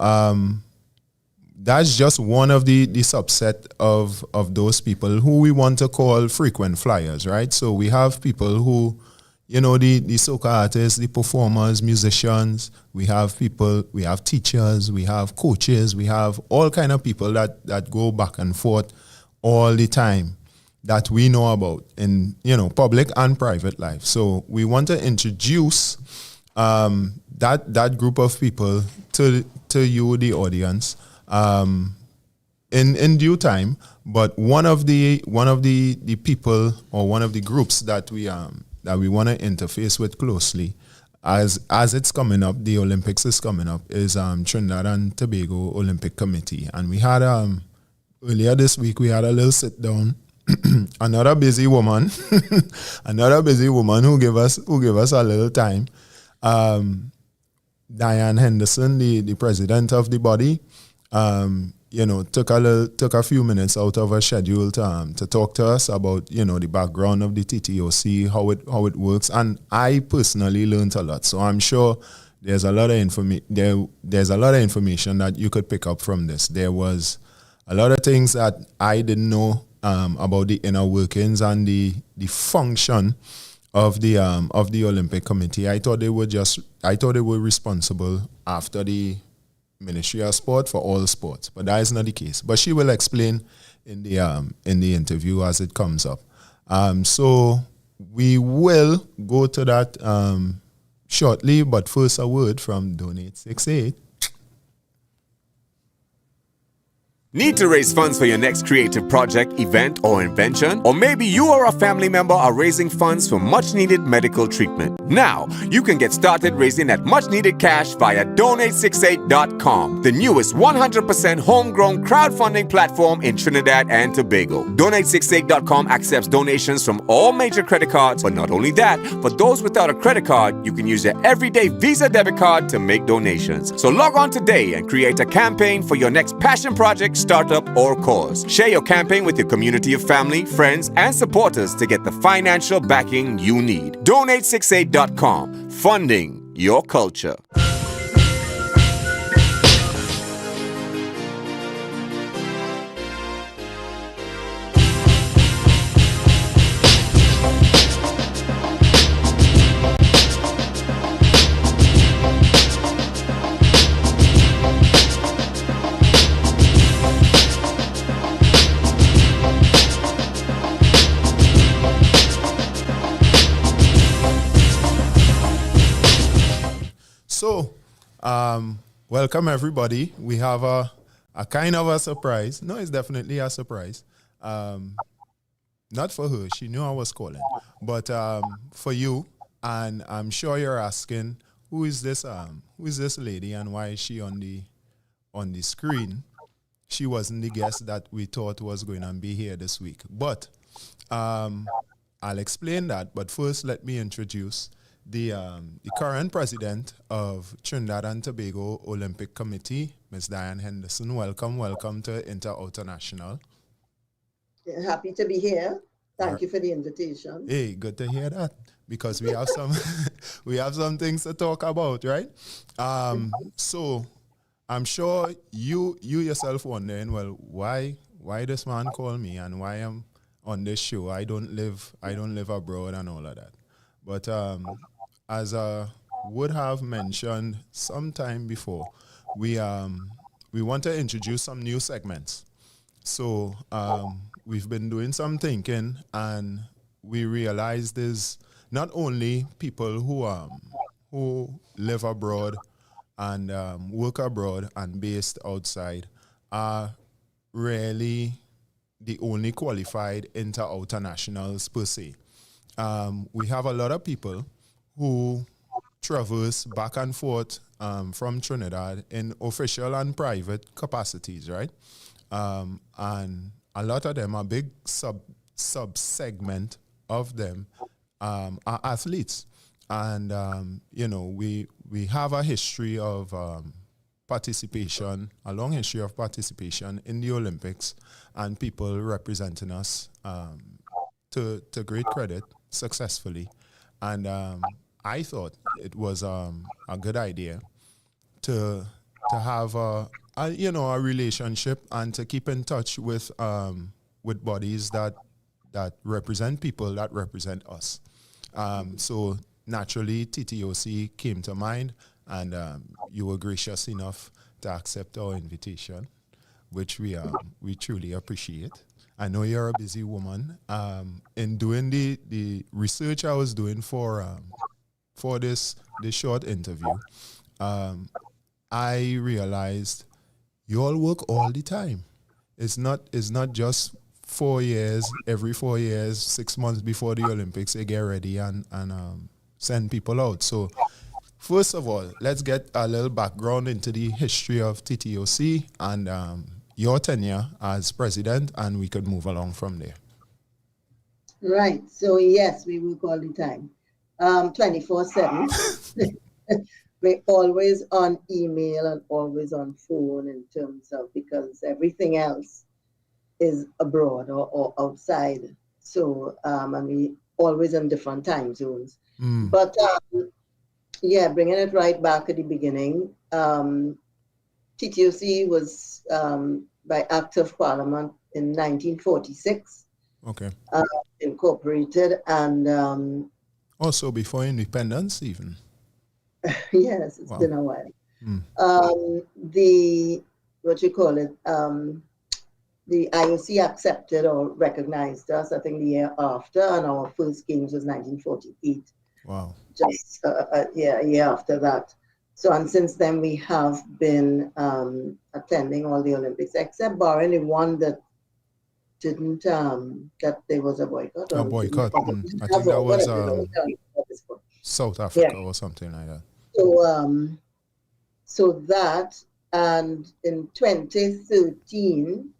Speaker 1: that's just one of the subset of those people who we want to call frequent flyers, right? So we have people who, the soca artists, the performers, musicians, we have teachers, we have coaches, we have all kind of people that go back and forth all the time that we know about in, public and private life. So we want to introduce that group of people to you, the audience, in due time. But one of the people or one of the groups that we want to interface with closely as it's coming up, the Olympics is coming up, is Trinidad and Tobago Olympic Committee. And we had earlier this week we had a little sit down. Another busy woman who gave us a little time. Diane Henderson, the president of the body, took a few minutes out of her schedule to talk to us about, the background of the TTOC, how it works. And I personally learned a lot. So I'm sure there's a lot of there's a lot of information that you could pick up from this. There was a lot of things that I didn't know about the inner workings and the function of the Olympic Committee. I thought they were responsible after the Ministry of Sport for all sports, but that is not the case. But she will explain in the interview as it comes up. So we will go to that shortly, but first a word from Donate 68.
Speaker 2: Need to raise funds for your next creative project, event, or invention? Or maybe you or a family member are raising funds for much-needed medical treatment. Now, you can get started raising that much-needed cash via Donate68.com, the newest 100% homegrown crowdfunding platform in Trinidad and Tobago. Donate68.com accepts donations from all major credit cards, but not only that, for those without a credit card, you can use your everyday Visa debit card to make donations. So log on today and create a campaign for your next passion project, startup, or cause. Share your campaign with your community of family, friends, and supporters to get the financial backing you need. Donate68.com, funding your culture.
Speaker 1: So, welcome everybody. We have a kind of a surprise. No, it's definitely a surprise. Not for her. She knew I was calling. But for you, and I'm sure you're asking, who is this lady and why is she on the screen? She wasn't the guest that we thought was going to be here this week. But I'll explain that. But first, let me introduce the current president of Trinidad and Tobago Olympic Committee, Ms. Diane Henderson. Welcome to International.
Speaker 4: Happy to be here. Thank you for the invitation.
Speaker 1: Hey, good to hear that, because we have some we have some things to talk about, right? So I'm sure you yourself wondering, well, why this man call me and why I'm on this show? I don't live abroad and all of that. But as I would have mentioned sometime before, we want to introduce some new segments. So we've been doing some thinking, and we realized there's not only people who live abroad and work abroad and based outside are really the only qualified inter-outer nationals per se. We have a lot of people who traverse back and forth from Trinidad in official and private capacities, right? And a lot of them, a big sub-segment of them are athletes. And, we have a history of participation, a long history of participation in the Olympics, and people representing us to great credit successfully. And I thought it was a good idea to have a relationship and to keep in touch with bodies that represent people that represent us. So naturally, TTOC came to mind, and you were gracious enough to accept our invitation, which we truly appreciate. I know you're a busy woman. In doing the research I was doing for this short interview, I realized you all work all the time. It's not just 4 years, every 4 years, 6 months before the Olympics, they get ready and send people out. So first of all, let's get a little background into the history of TTOC and your tenure as president, and we could move along from there.
Speaker 4: Right. So yes, we work all the time, 24/7. We're always on email and always on phone in terms of, because everything else is abroad or outside. So and we always in different time zones. But bringing it right back at the beginning, TTOC was by Act of Parliament in 1946.
Speaker 1: Okay.
Speaker 4: Incorporated, and
Speaker 1: also before independence even.
Speaker 4: Yes, it's been a while. The IOC accepted or recognized us, I think, the year after, and our first games was 1948.
Speaker 1: Wow.
Speaker 4: Just a year after that. So, and since then we have been attending all the Olympics, except barring the one that didn't, that there was a boycott.
Speaker 1: A boycott. I think that was South Africa or something like that.
Speaker 4: So that, and in 2013,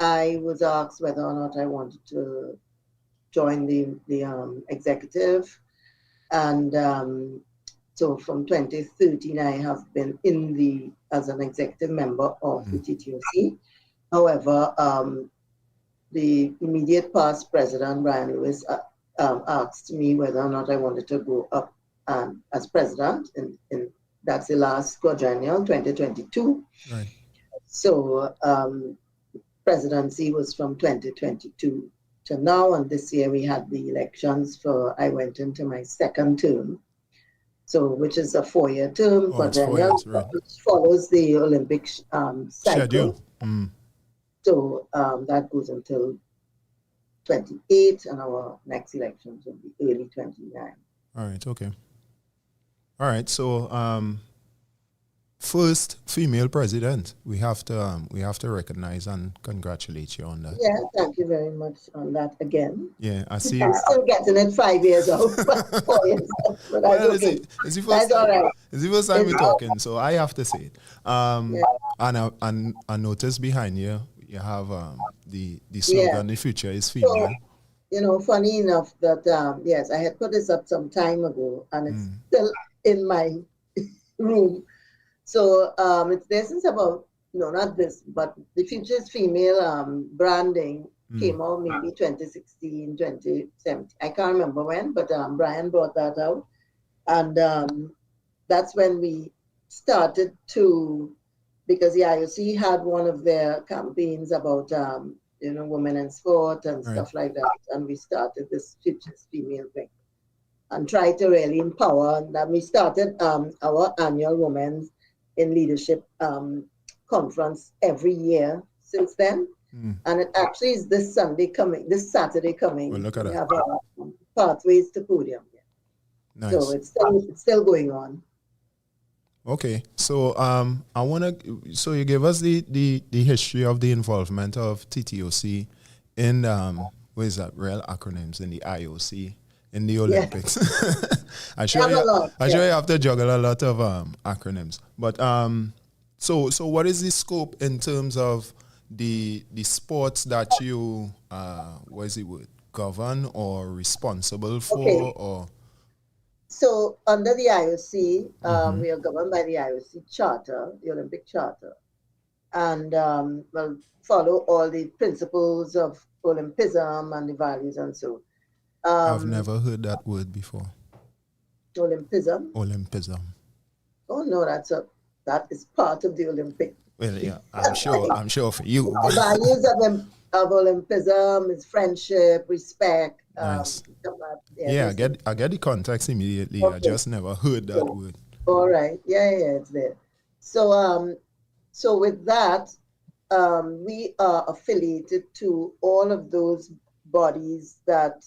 Speaker 4: I was asked whether or not I wanted to join the executive, and so from 2013 I have been as an executive member of the TTOC. However, the immediate past president, Brian Lewis, asked me whether or not I wanted to go up as president, in that's the last quadrennial, 2022.
Speaker 1: Right.
Speaker 4: So presidency was from 2022 to now, and this year we had the elections I went into my second term, so which is a 4-year term, quadrennial,
Speaker 1: right,
Speaker 4: which follows the Olympic cycle.
Speaker 1: Schedule.
Speaker 4: So that goes until 28, and our next elections will be early 29.
Speaker 1: All right, okay. All right, so first female president, we have to recognize and congratulate you on that.
Speaker 4: Yeah, thank you very much on that again.
Speaker 1: Yeah, I see.
Speaker 4: I'm still getting it 5 years out, 4 years out, but that's okay.
Speaker 1: It's the
Speaker 4: That's all right.
Speaker 1: It's the first time we're talking, so I have to say it. And I noticed behind you, you have the slogan, the future is female.
Speaker 4: So, funny enough that, yes, I had put this up some time ago, and it's still in my room. So it's there since about, no, not this, but the future is female branding came out maybe 2016, 2017. I can't remember when, but Brian brought that out. And that's when we started to, because the IOC had one of their campaigns about, women in sport and stuff like that. And we started this future is female thing and tried to really empower. And then we started our annual Women's in Leadership conference every year since then. And it actually is this Saturday coming.
Speaker 1: Well, look at
Speaker 4: we
Speaker 1: that.
Speaker 4: have Pathways to Podium.
Speaker 1: Nice.
Speaker 4: So it's still going on.
Speaker 1: Okay, so so you gave us the history of the involvement of TTOC in what is that, real acronyms, in the IOC, in the Olympics. I'm sure
Speaker 4: Have a lot,
Speaker 1: you have to juggle a lot of acronyms. But so what is the scope in terms of the sports that you what is the word, govern or responsible for?
Speaker 4: Okay.
Speaker 1: Or
Speaker 4: So under the IOC, we are governed by the IOC charter, the Olympic charter, and well, follow all the principles of Olympism and the values and so.
Speaker 1: I've never heard that word before.
Speaker 4: Olympism.
Speaker 1: Olympism.
Speaker 4: Oh no, that is part of the Olympic.
Speaker 1: Well, yeah, I'm sure for you.
Speaker 4: The values of Olympism is friendship, respect.
Speaker 1: Nice.
Speaker 4: Yeah,
Speaker 1: I get the context immediately.
Speaker 4: Okay.
Speaker 1: I just never heard that word.
Speaker 4: All right. Yeah, it's there. So so with that, we are affiliated to all of those bodies that.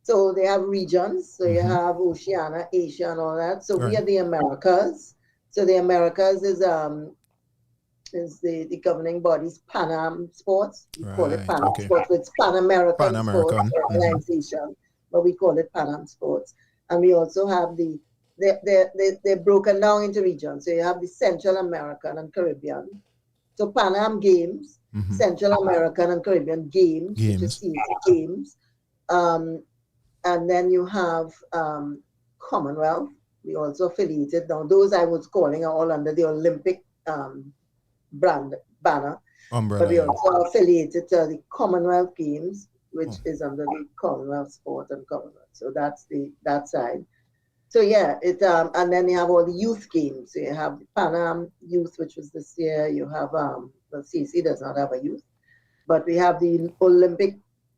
Speaker 4: So they have regions. So you have Oceania, Asia, and all that. So we are the Americas. So the Americas is the governing body's Pan Am Sports. We call it Pan Am Sports. It's Pan American Sports Organization, but we call it Pan Am Sports. And we also have they're broken down into regions. So you have the Central American and Caribbean. So Pan Am Games, Central American and Caribbean Games. Which is games. And then you have Commonwealth. We also affiliated. Now those I was calling are all under the Olympic banner.
Speaker 1: Umbrella.
Speaker 4: But we also are affiliated to the Commonwealth Games, which is under the Commonwealth Sport and Commonwealth. So that's that side. So yeah, and then you have all the youth games. So you have the Pan Am Youth, which was this year. You have CC does not have a youth, but we have the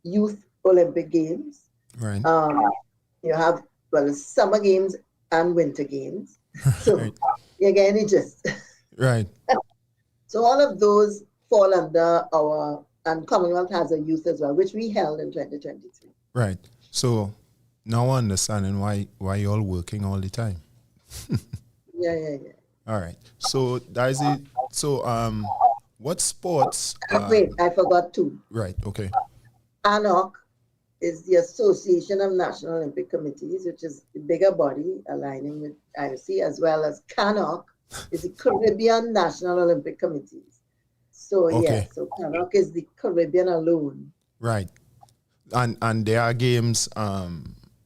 Speaker 4: Youth Olympic Games.
Speaker 1: Right.
Speaker 4: You have summer games and winter games. So you're getting it just
Speaker 1: right.
Speaker 4: So all of those fall under and Commonwealth has a youth as well, which we held in 2023.
Speaker 1: Right. So now understanding why you're all working all the time.
Speaker 4: Yeah.
Speaker 1: All right. So that is it. So what sports?
Speaker 4: Wait, I forgot two.
Speaker 1: Right. Okay.
Speaker 4: ANOC is the Association of National Olympic Committees, which is the bigger body aligning with IOC, as well as CANOC is the Caribbean National Olympic Committees. So so CANOC is the Caribbean alone.
Speaker 1: Right. And there are games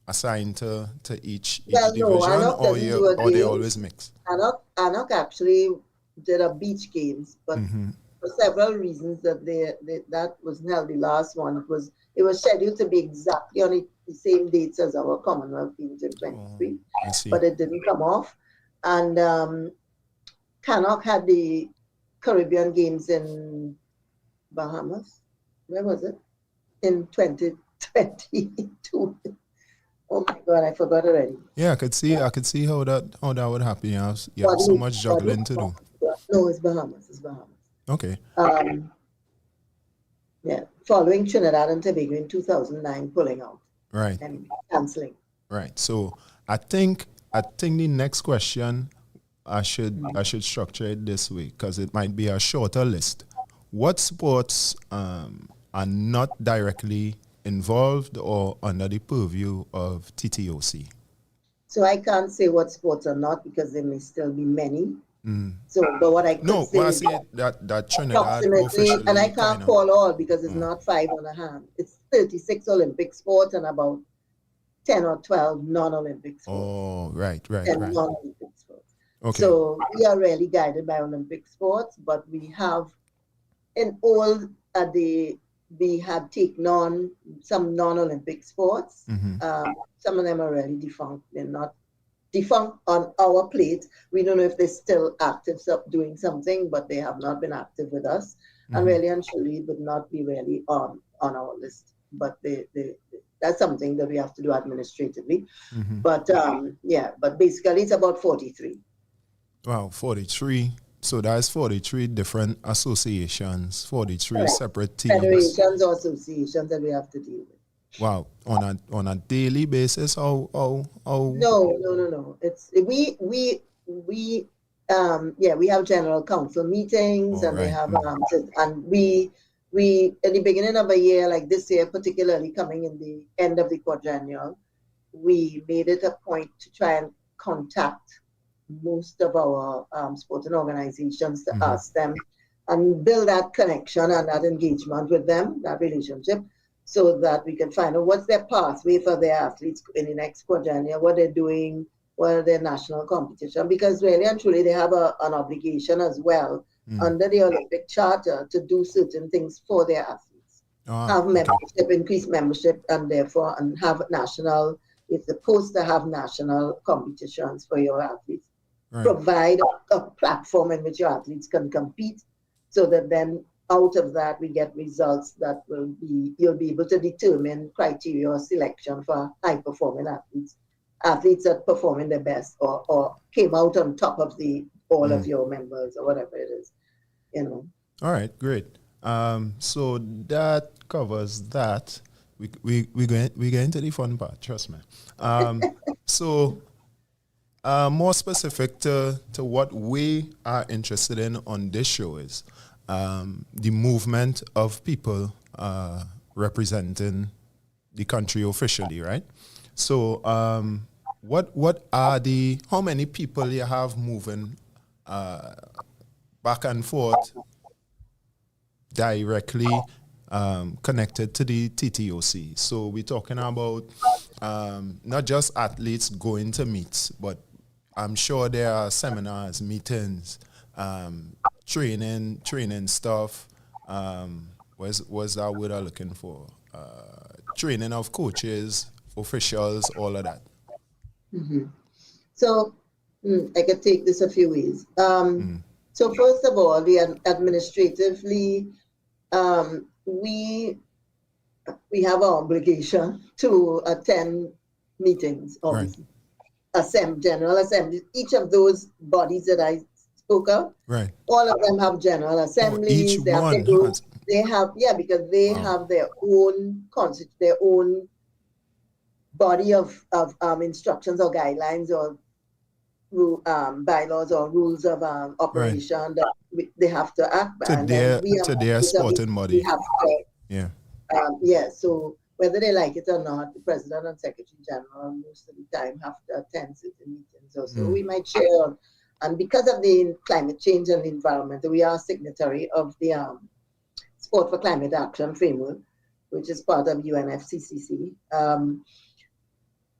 Speaker 1: assigned to each division, or they always mix?
Speaker 4: ANOC actually did a beach games, but for several reasons that wasn't held. The last one it was scheduled to be exactly on the same dates as our Commonwealth Games in 23, but it didn't come off. And CANOC had the Caribbean Games in Bahamas. Where was it? In 2022. Oh my God, I forgot already.
Speaker 1: Yeah, I could see how that would happen. You have so much juggling to do.
Speaker 4: No, it's Bahamas.
Speaker 1: Okay.
Speaker 4: Following Trinidad and Tobago in 2009 pulling out.
Speaker 1: Right.
Speaker 4: And cancelling.
Speaker 1: Right. So I think the next question I should structure it this way because it might be a shorter list. What sports are not directly involved or under the purview of TTOC?
Speaker 4: So I can't say what sports are not because there may still be many. So, but what I could say is
Speaker 1: that Trinidad
Speaker 4: approximately, and I can't call all because it's not 5 on a hand. It's 36 Olympic sports and about 10 or 12 non-Olympic sports.
Speaker 1: Oh, right.
Speaker 4: Non-Olympic sports.
Speaker 1: Okay.
Speaker 4: So we are really guided by Olympic sports, but we have in all we have taken on some non-Olympic sports. Some of them are really defunct. They're not defunct on our plate. We don't know if they're still active doing something, but they have not been active with us. And really and truly would not be really on our list. But that's something that we have to do administratively. But but basically it's about 43.
Speaker 1: Wow, 43. So that's 43 different associations, 43 separate teams.
Speaker 4: Federations or associations that we have to deal with.
Speaker 1: Wow, on a daily basis, how?
Speaker 4: No. It's we have general council meetings, and we have and we in the beginning of a year, like this year particularly, coming in the end of the quadrennial, we made it a point to try and contact most of our sporting organizations to ask them and build that connection and that engagement with them, that relationship, so that we can find out what's their pathway for their athletes in the next quadrennial, what they're doing, what are their national competition, because really and truly they have an obligation as well under the Olympic Charter to do certain things for their athletes. Have membership, increase membership, and therefore and have national, it's supposed to have national competitions for your athletes. Right. Provide a platform in which your athletes can compete, so that then out of that we get results that will be, you'll be able to determine criteria or selection for high performing athletes that performing their best or came out on top of all of your members or whatever it is, you know.
Speaker 1: All right, great. So that covers that. We get into the fun part, trust me. So more specific to what we are interested in on this show is the movement of people representing the country officially, right? So what are how many people you have moving back and forth directly connected to the TTOC? So we're talking about not just athletes going to meets, but I'm sure there are seminars, meetings, training stuff. What's that word I'm looking for? Training of coaches, officials, all of that.
Speaker 4: Mm-hmm. So I could take this a few ways. So first of all, administratively, we have an obligation to attend meetings, obviously. Right. General assembly. Each of those bodies that I spoke of, right, all of them have general assemblies.
Speaker 1: Each one has...
Speaker 4: They have, because they have their own body of instructions or guidelines or bylaws or rules of operation, right, that they have to act by.
Speaker 1: To their sporting body.
Speaker 4: So whether they like it or not, the president and secretary general most of the time have to attend certain meetings or so. We might share, and because of the climate change and the environment, we are signatory of the Sport for Climate Action Framework, which is part of UNFCCC.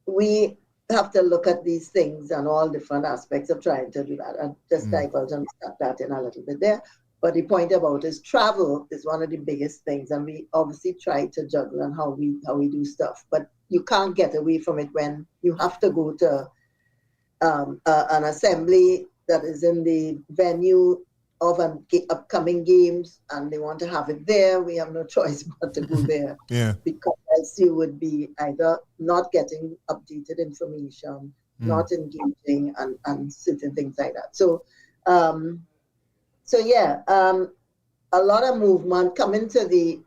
Speaker 4: We have to look at these things and all different aspects of trying to do that. And just divulge and start that in a little bit there. But the point about is travel is one of the biggest things, and we obviously try to juggle on how we do stuff. But you can't get away from it when you have to go to an assembly that is in the venue of an upcoming games, and they want to have it there. We have no choice but to go there. Because you would be either not getting updated information, not engaging, and certain things like that. So a lot of movement coming to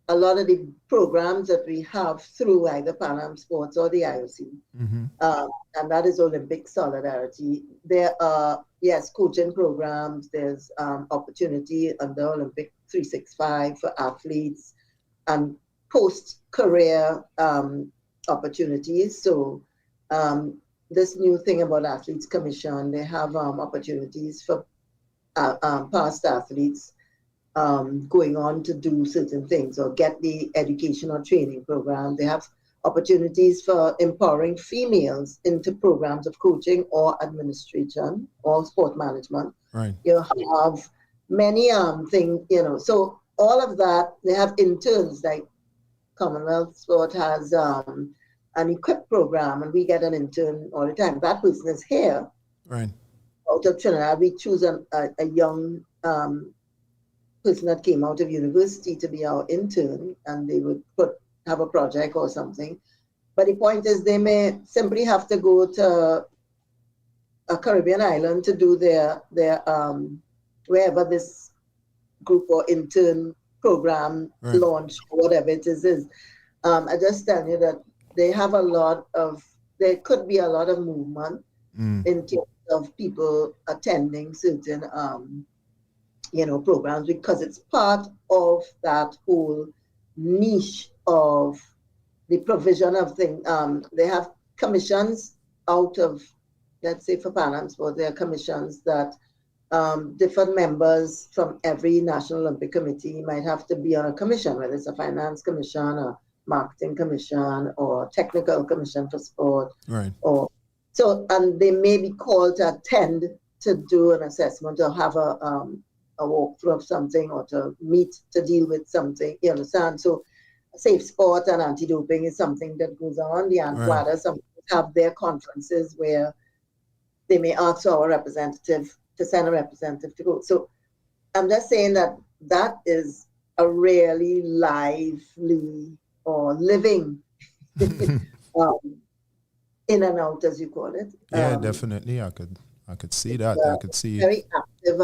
Speaker 4: a lot of the programs that we have through either Pan Am Sports or the IOC, and that is Olympic Solidarity. There are, coaching programs. There's opportunity under Olympic 365 for athletes and post-career opportunities. So this new thing about Athletes Commission, they have opportunities for past athletes going on to do certain things or get the education or training program. They have opportunities for empowering females into programs of coaching or administration or sport management.
Speaker 1: Right.
Speaker 4: You have many things, so all of that. They have interns, like Commonwealth Sport has an equip program, and we get an intern all the time. That person is here.
Speaker 1: Right.
Speaker 4: Out of Trinidad, we choose a young person that came out of university to be our intern, and they would have a project or something. But the point is, they may simply have to go to a Caribbean island to do their wherever this group or intern program launch, or whatever it is. I just tell you that there could be a lot of movement in terms of people attending certain programs, because it's part of that whole niche of the provision of things. They have commissions out of, let's say for Pan Am Sport, there are commissions that different members from every National Olympic Committee might have to be on a commission, whether it's a finance commission, a marketing commission, or technical commission for sport.
Speaker 1: Right.
Speaker 4: Or so, and they may be called to attend to do an assessment or have a walkthrough of something or to meet to deal with something. You understand? So, safe sport and anti-doping is something that goes on. The ANTWADA sometimes have their conferences where they may ask our representative to send a representative to go. So I'm just saying that that is a really lively or living in and out, as you call it.
Speaker 1: Yeah, definitely. I could see that. I could see
Speaker 4: very active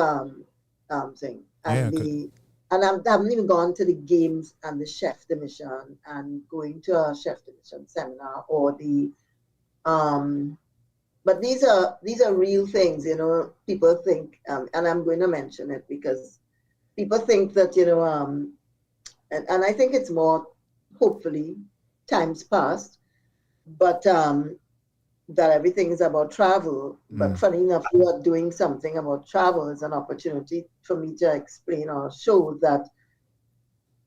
Speaker 4: thing. And and I haven't even gone to the games and the chef de mission and going to a chef de mission seminar or the but these are real things, you know. People think, and I'm going to mention it because people think that, you know, and I think it's more, hopefully, times past, but that everything is about travel. But funny enough, you are doing something about travel is an opportunity for me to explain or show that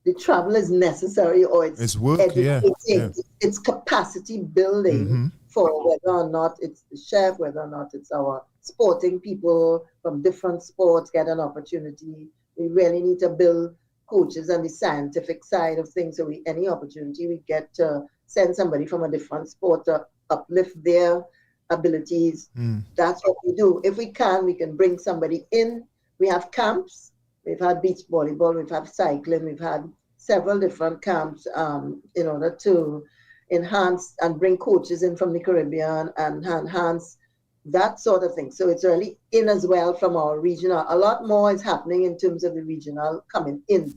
Speaker 4: the travel is necessary, or it's
Speaker 1: work,
Speaker 4: educating, it's capacity building for whether or not it's the chef, whether or not it's our sporting people from different sports get an opportunity. We really need to build coaches and the scientific side of things. So any opportunity we get to send somebody from a different sport to uplift their abilities, that's what we do. If we can bring somebody in. We have camps. We've had beach volleyball, we've had cycling, we've had several different camps in order to enhance and bring coaches in from the Caribbean and enhance that sort of thing. So it's really in as well from our regional. A lot more is happening in terms of the regional coming in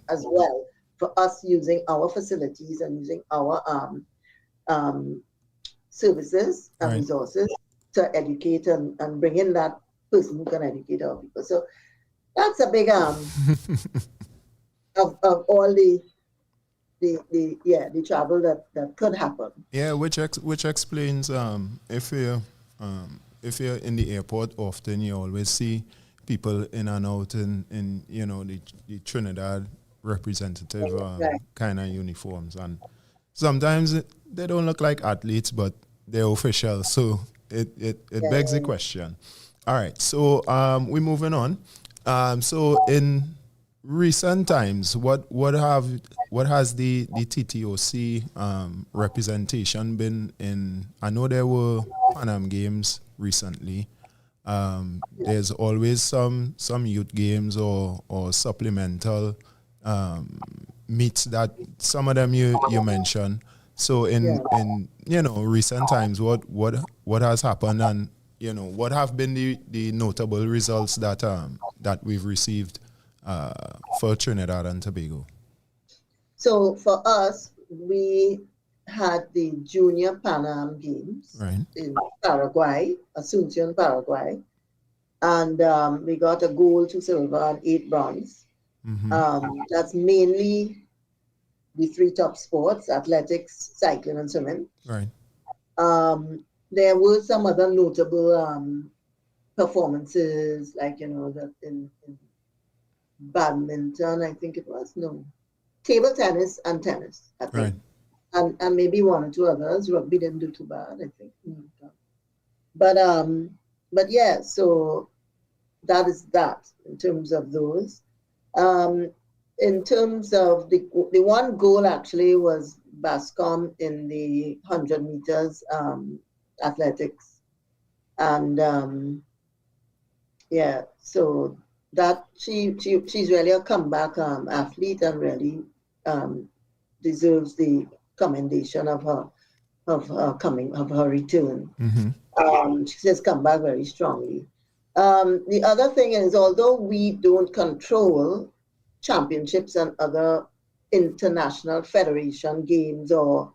Speaker 4: as well for us using our facilities and using our services and resources to educate and bring in that person who can educate our people. So that's a big of all the travel that could happen.
Speaker 1: Yeah, which explains if you're in the airport often, you always see people in and out in you know the Trinidad representative kind of uniforms, and sometimes they don't look like athletes, but they're official. So it begs the question. All right, so we're moving on. So in recent times, what has the TTOC representation been in? I know there were Pan Am Games recently. There's always some youth games or supplemental meets that some of them you mentioned. So in you know recent times, what has happened, and you know what have been the notable results that we've received for Trinidad and Tobago?
Speaker 4: So for us, we had the Junior Pan Am Games in Paraguay, Asunción, Paraguay, and we got a gold, 2 silver, and 8 bronze. That's mainly the 3 top sports: athletics, cycling, and swimming.
Speaker 1: Right.
Speaker 4: There were some other notable performances, like, you know, that in badminton, I think it was, table tennis and tennis, I think. And maybe 1 or 2 others. Rugby didn't do too bad, I think. But yeah, so that is that in terms of those. In terms of the one goal actually was Bascom in the 100 meters athletics, and so that she's really a comeback athlete and really deserves the commendation of her return. She has come back very strongly. The other thing is, although we don't control championships and other international federation games or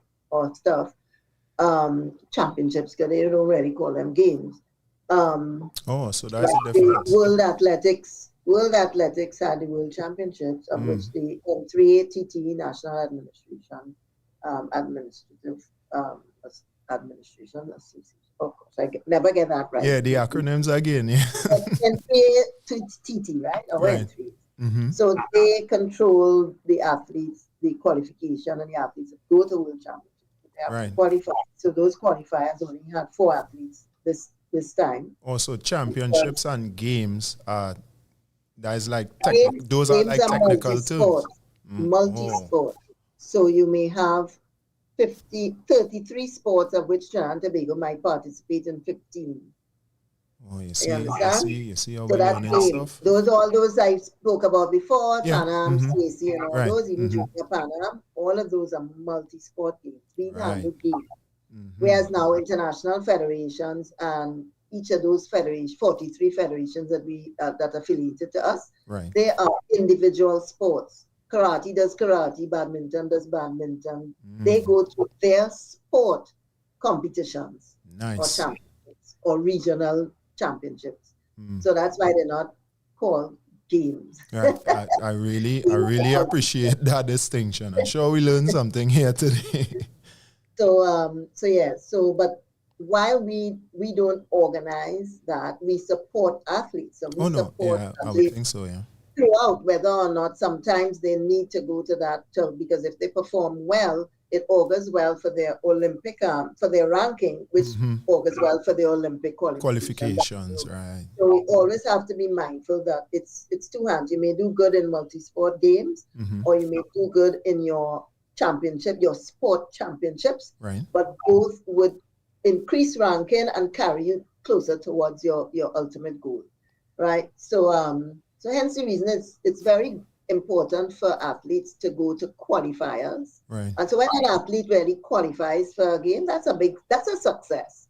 Speaker 4: stuff, championships, because they don't really call them games.
Speaker 1: So that's the difference.
Speaker 4: World Athletics had the World Championships, of which the N3ATT National Administration administrative Administration Association. Of course, never get that right.
Speaker 1: Yeah, the acronyms again. Yeah.
Speaker 4: NCAA to TT, right? Or
Speaker 1: Right.
Speaker 4: N3. So they control the athletes, the qualification, and the athletes that go to World Championships. They have to qualify. So those qualifiers only had 4 athletes this time.
Speaker 1: Also, championships and games are those are like technical terms.
Speaker 4: Multi-sport. So you may have 33 sports, of which Trinidad and Tobago might participate in 15.
Speaker 1: Oh, you see how
Speaker 4: so
Speaker 1: we're learning stuff?
Speaker 4: All those I spoke about before, Panam, Stacey, and all those, even Junior Panam, all of those are multi-sport games. We handle games. Whereas now international federations and each of those 43 federations that affiliated to us, they are individual sports. Karate does karate, badminton does badminton. They go to their sport competitions or championships or regional championships. So that's why they're not called games.
Speaker 1: Right. I really appreciate that distinction. I'm sure we learned something here today.
Speaker 4: But while we don't organize that, we support athletes. So we support athletes.
Speaker 1: I would think so, yeah.
Speaker 4: Throughout, whether or not sometimes they need to go to that because if they perform well, it augurs well for their Olympic, for their ranking, which augurs well for the Olympic
Speaker 1: qualifications, right?
Speaker 4: So we always have to be mindful that it's two hands. You may do good in multi-sport games, or you may do good in your championship, your sport championships,
Speaker 1: right?
Speaker 4: But both would increase ranking and carry you closer towards your ultimate goal, right? So hence the reason it's very important for athletes to go to qualifiers.
Speaker 1: Right.
Speaker 4: And so when an athlete really qualifies for a game, that's a success.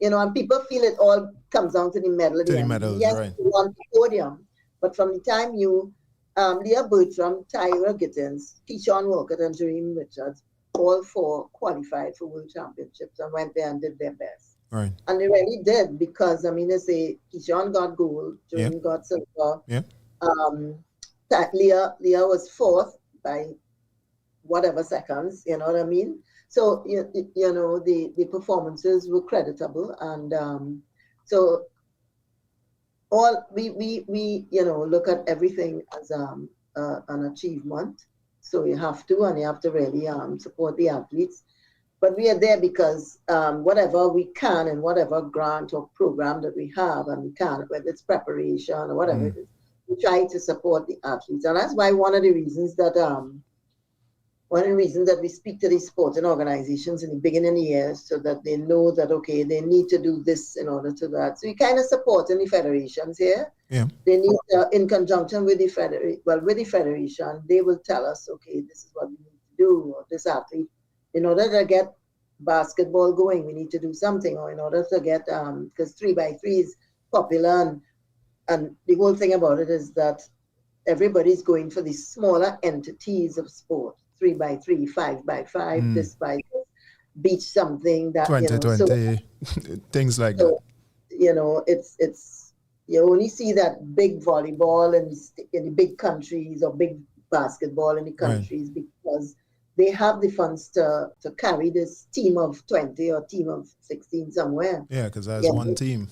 Speaker 4: And people feel it all comes down to the medal at the end. Yes,
Speaker 1: right.
Speaker 4: you won the podium, but from the time you, Leah Bertram, Tyra Gittins, Keyshawn Walker, and Jeremy Richards, all 4 qualified for World Championships and went there and did their best.
Speaker 1: Right.
Speaker 4: And they really did because, they say Keyshawn got gold, Jeremy got silver.
Speaker 1: Yeah.
Speaker 4: Leah was 4th by whatever seconds, you know what I mean? So, the performances were creditable. And so all we look at everything as an achievement. So you have to really support the athletes. But we are there because whatever we can and whatever grant or program that we have, and we can, whether it's preparation or whatever it is, we try to support the athletes. And that's why one of the reasons that we speak to these sporting organizations in the beginning of the year, so that they know that, okay, they need to do this in order to that. So we kind of support in the federations here.
Speaker 1: Yeah.
Speaker 4: They need, in conjunction with the federation, they will tell us, okay, this is what we need to do, or this athlete, in order to get basketball going, we need to do something, or in order to get, because 3x3 is popular, and the whole thing about it is that everybody's going for the smaller entities of sport, 3x3, 5x5, this by this, beach something that
Speaker 1: 2020, things like that.
Speaker 4: It's you only see that big volleyball in the big countries, or big basketball in the countries, because they have the funds to carry this team of 20 or team of 16 somewhere.
Speaker 1: Yeah, because that's one team.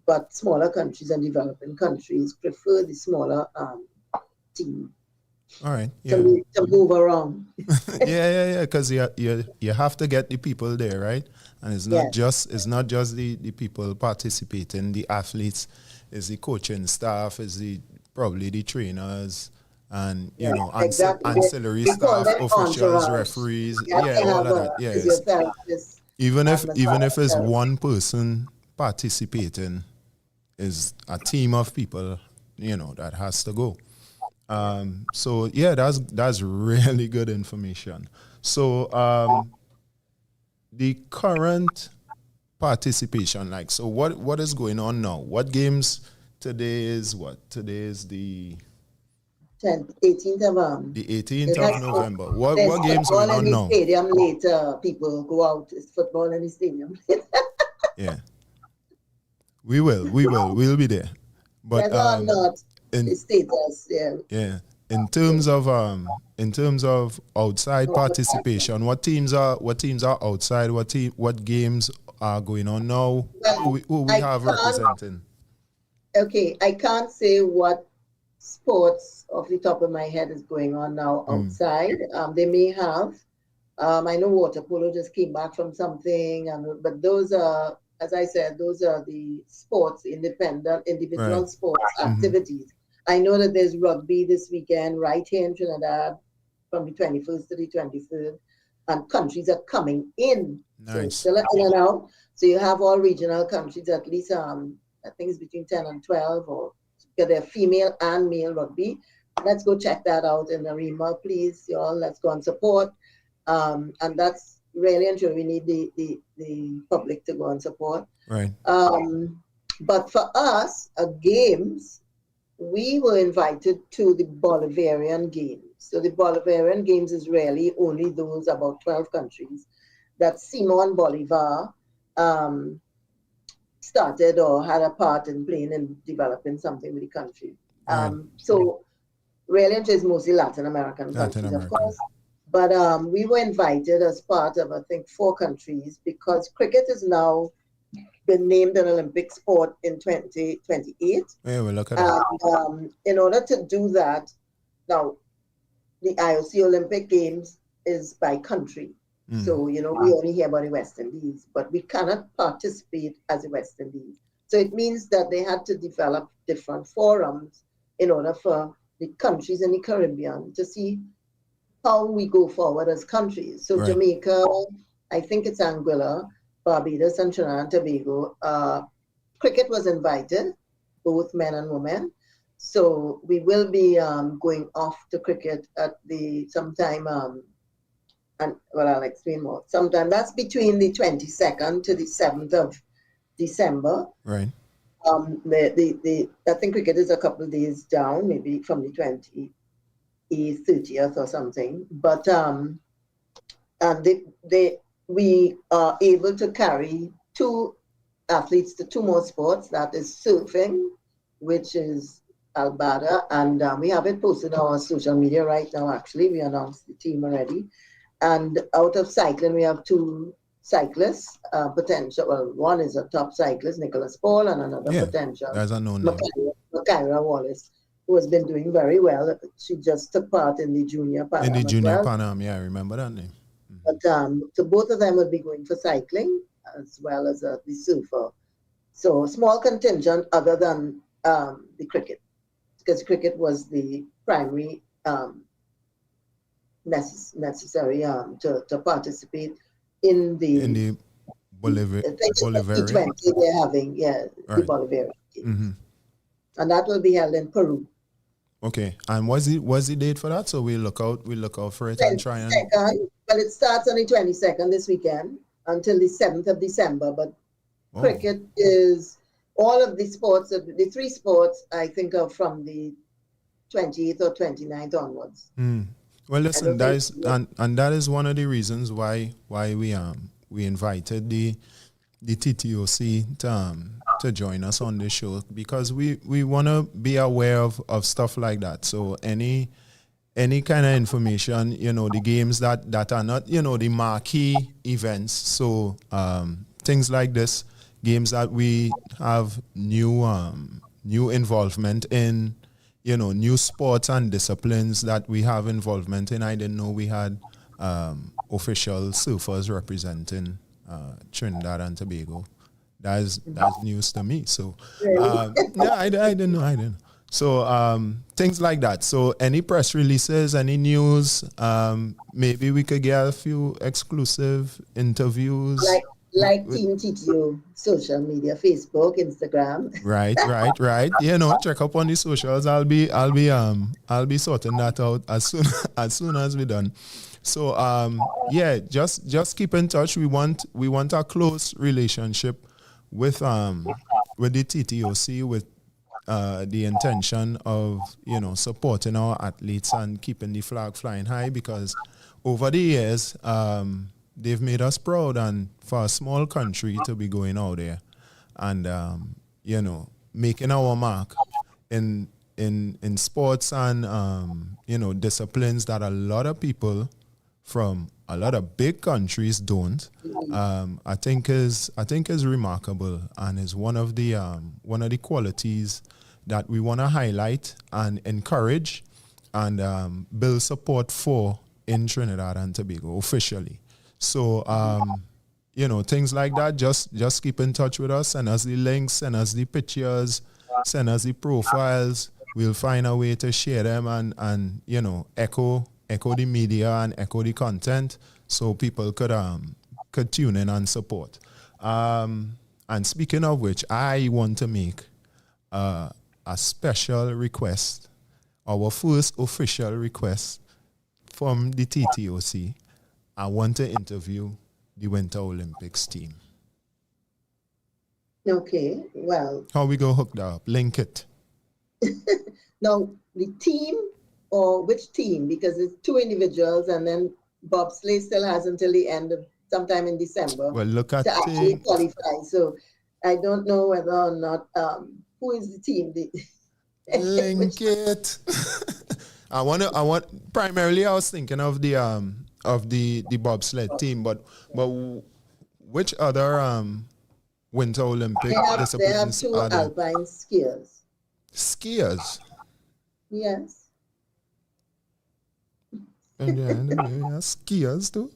Speaker 4: But smaller countries and developing countries prefer the smaller team.
Speaker 1: All right.
Speaker 4: Yeah. To move around.
Speaker 1: yeah. Because you have to get the people there, right? And it's not just the people participating, the athletes, it's the coaching staff, it's probably the trainers, and ancillary staff, officials, referees, all of that. Yes. Even if it's one person participating, is a team of people, that has to go. So that's really good information. So the current participation, so what is going on now? What games today is what? Today is the
Speaker 4: 18th of
Speaker 1: the 18th of November. What games going on now?
Speaker 4: Stadium later, people go out. It's football in the stadium.
Speaker 1: Yeah. We'll be there. But
Speaker 4: not in status,
Speaker 1: yeah. in terms of outside participation, what teams are outside? What games are going on now?
Speaker 4: Well,
Speaker 1: Who we have representing?
Speaker 4: Okay, I can't say what sports off the top of my head is going on now outside. They may have. I know water polo just came back from something, but those are, as I said, those are the sports, individual
Speaker 1: Right.
Speaker 4: sports activities. I know that there's rugby this weekend right here in Trinidad from the 21st to the 23rd, and countries are coming in. So it's
Speaker 1: Nice.
Speaker 4: still in and out. So you have all regional countries, at least I think it's between 10 and 12, or they're female and male rugby. Let's go check that out in the REMA, please, y'all. Let's go and support. And that's really and truly, we need the public to go and support.
Speaker 1: Right.
Speaker 4: But for us, games, we were invited to the Bolivarian Games. So the Bolivarian Games is really only those about 12 countries that Simon Bolivar started or had a part in playing and developing something with the country.
Speaker 1: Right.
Speaker 4: So really it is mostly Latin American countries, of course. But we were invited as part of, I think, 4 countries, because cricket has now been named an Olympic sport in 2028.
Speaker 1: Yeah, well, look at that.
Speaker 4: In order to do that, now the IOC Olympic Games is by country. So, we only hear about the West Indies, but we cannot participate as the West Indies. So it means that they had to develop different forums in order for the countries in the Caribbean to see how we go forward as countries. So Jamaica, I think it's Anguilla, Barbados, and Trinidad and Tobago. Cricket was invited, both men and women. So we will be going off to cricket at sometime, and I'll explain more. Sometime that's between the 22nd to the 7th of December.
Speaker 1: Right.
Speaker 4: I think cricket is a couple of days down, maybe from the 30th or something. But we are able to carry 2 athletes to 2 more sports. That is surfing, which is Albada, and we have it posted on our social media right now. Actually, we announced the team already. And out of cycling, we have 2 cyclists, potential. Well, one is a top cyclist, Nicholas Paul, and another potential,
Speaker 1: that's a known name.
Speaker 4: Makaira Wallace, who has been doing very well. She just took part in the Junior Pan Am.
Speaker 1: In the Junior Pan Am, yeah, I remember that name.
Speaker 4: But so both of them will be going for cycling as well as the surfer. So small contingent other than the cricket, because cricket was the primary necessary to participate in the
Speaker 1: Bolivarian.
Speaker 4: They're having, the Bolivarian Games. And that will be held in Peru.
Speaker 1: Okay, and what's the date for that? So we look out for it and try and.
Speaker 4: Well, it starts on the 22nd this weekend until the 7th of December. But cricket is all of the sports, the 3 sports, I think, are from the 28th or 29th onwards.
Speaker 1: Well, listen, that is one of the reasons why we invited the TTOC to join us on this show, because we want to be aware of stuff like that. So any kind of information, the games that are not, the marquee events. So things like this, games that we have new involvement in, new sports and disciplines that we have involvement in. I didn't know we had official surfers representing Trinidad and Tobago. That's news to me. So I didn't know. So things like that. So any press releases, any news, maybe we could get a few exclusive interviews.
Speaker 4: Like Team TTO, social media, Facebook, Instagram. Right.
Speaker 1: Check up on the socials. I'll be sorting that out as soon as we're done. So just keep in touch. We want a close relationship with the TTOC, with the intention of supporting our athletes and keeping the flag flying high, because over the years they've made us proud, and for a small country to be going out there and making our mark in in sports and disciplines that a lot of people from a lot of big countries don't. I think is remarkable, and is one of the qualities that we want to highlight and encourage and build support for in Trinidad and Tobago officially. So things like that, just keep in touch with us, send us the links, send us the pictures, send us the profiles. We'll find a way to share them and echo the media and echo the content so people could tune in and support. And speaking of which, I want to make a special request, our first official request from the TTOC. I want to interview the Winter Olympics team.
Speaker 4: Okay, well.
Speaker 1: How we go hook that up? Link it.
Speaker 4: Now, the team, or which team? Because it's 2 individuals, and then bobsleigh still has until the end of sometime in December.
Speaker 1: Well, look at
Speaker 4: to actually qualify. So I don't know whether or not who is the team.
Speaker 1: Link it. I want primarily. I was thinking of the bobsled team, but which other Winter Olympic disciplines?
Speaker 4: They have 2 alpine skiers.
Speaker 1: Skiers.
Speaker 4: Yes.
Speaker 1: And yeah, skiers too.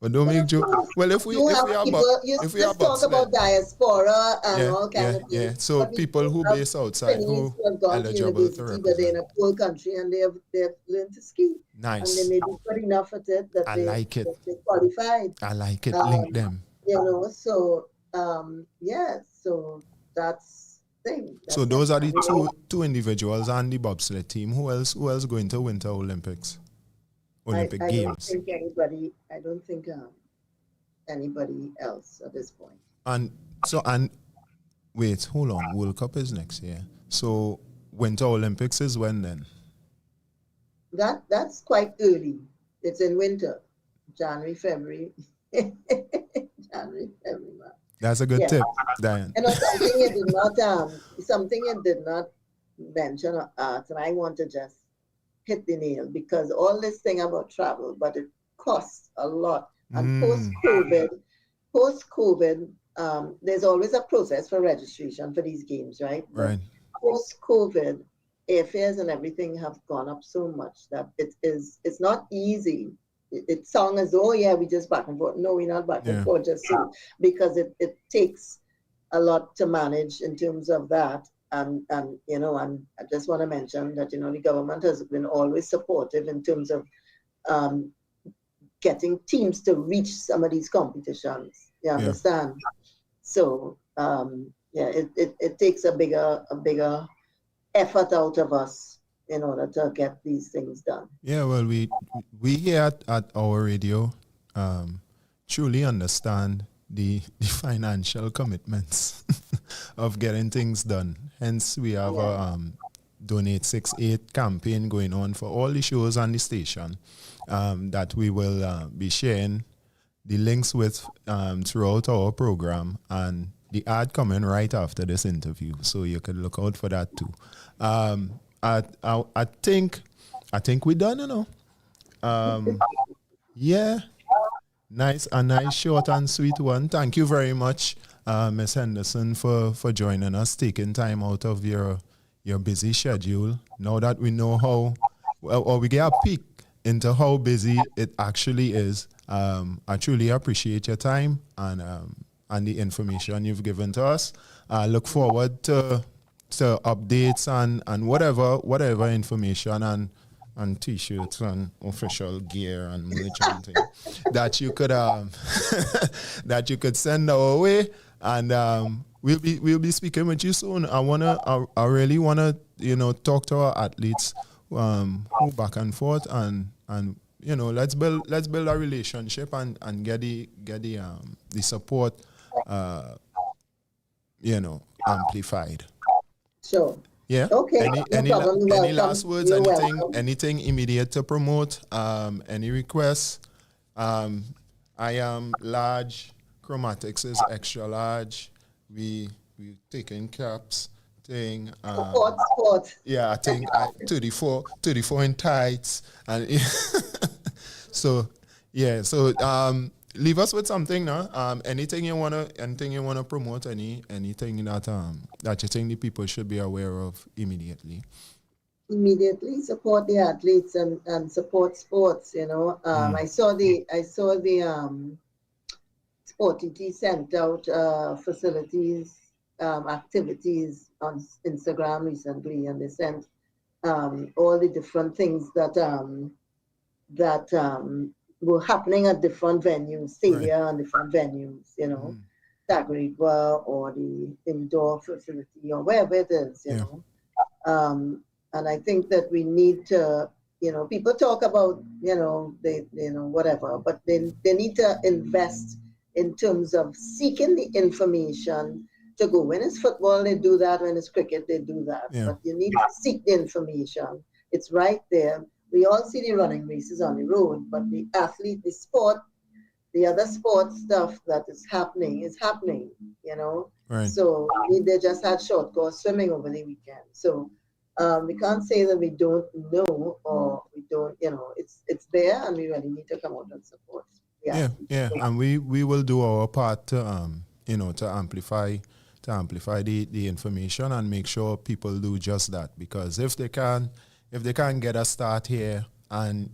Speaker 1: But don't make joke. Well, if we are
Speaker 4: talk about diaspora and all kind of things.
Speaker 1: Yeah. So people who base outside who are eligible to represent.
Speaker 4: But they're in a poor country and they've learned to ski.
Speaker 1: Nice.
Speaker 4: And they may be good enough at it that they qualified.
Speaker 1: I like it. Link them.
Speaker 4: So so that's the thing.
Speaker 1: So those are the two individuals and the bobsled team. Who else going to Winter Olympics? Olympic Games.
Speaker 4: I don't think anybody else at this point.
Speaker 1: And wait, hold on. World Cup is next year. So Winter Olympics is when then?
Speaker 4: That's quite early. It's in winter, January, February.
Speaker 1: That's a good tip, Diane.
Speaker 4: Something you did not mention or ask, and I want to just hit the nail, because all this thing about travel, but it costs a lot. And post-COVID, there's always a process for registration for these games, right?
Speaker 1: Right.
Speaker 4: Post-COVID, airfares and everything have gone up so much that it's not easy. It sounds as though, we just back and forth. No, we're not back and forth, just so, because it takes a lot to manage in terms of that. And I just want to mention that, the government has been always supportive in terms of getting teams to reach some of these competitions. You understand? So, it takes a bigger effort out of us in order to get these things done.
Speaker 1: Yeah, well, we here at our radio truly understand the financial commitments of getting things done. Hence, we have a Donate 68 campaign going on for all the shows on the station that we will be sharing the links with throughout our program, and the ad coming right after this interview, so you can look out for that too. I think we're done, Nice, a nice short and sweet one. Thank you very much, Ms. Henderson, for joining us, taking time out of your busy schedule. Now that we know or we get a peek into how busy it actually is, I truly appreciate your time and the information you've given to us. I look forward to updates and whatever information and T-shirts and official gear and merch and things that you could send our way, and we'll be speaking with you soon. I really wanna talk to our athletes who back and forth and let's build a relationship and get the support amplified.
Speaker 4: Sure.
Speaker 1: Yeah.
Speaker 4: Okay.
Speaker 1: Any last words? Anything immediate to promote? Any requests? I am large. Chromatics is extra large. We taking caps, thing.
Speaker 4: Sport.
Speaker 1: Yeah, I think 34 in tights. And so, yeah, so leave us with something now. Anything you wanna promote, anything that you think the people should be aware of immediately.
Speaker 4: Immediately support the athletes and support sports. I saw the Sporty sent out facilities, activities on Instagram recently, and they sent all the different things that were happening at different venues, stadia and different venues, Sagariba or the indoor facility or wherever it is, you know. And I think that we need to, people talk about, whatever, but they need to invest in terms of seeking the information to go. When it's football, they do that. When it's cricket, they do that.
Speaker 1: Yeah.
Speaker 4: But you need to seek the information. It's right there. We all see the running races on the road, but the athlete, the sport, the other sports stuff that is happening,
Speaker 1: Right.
Speaker 4: So they just had short course swimming over the weekend. So we can't say that we don't know or we don't, it's there, and we really need to come out and support.
Speaker 1: Yeah, and we will do our part to to amplify the information and make sure people do just that, because if they can get a start here and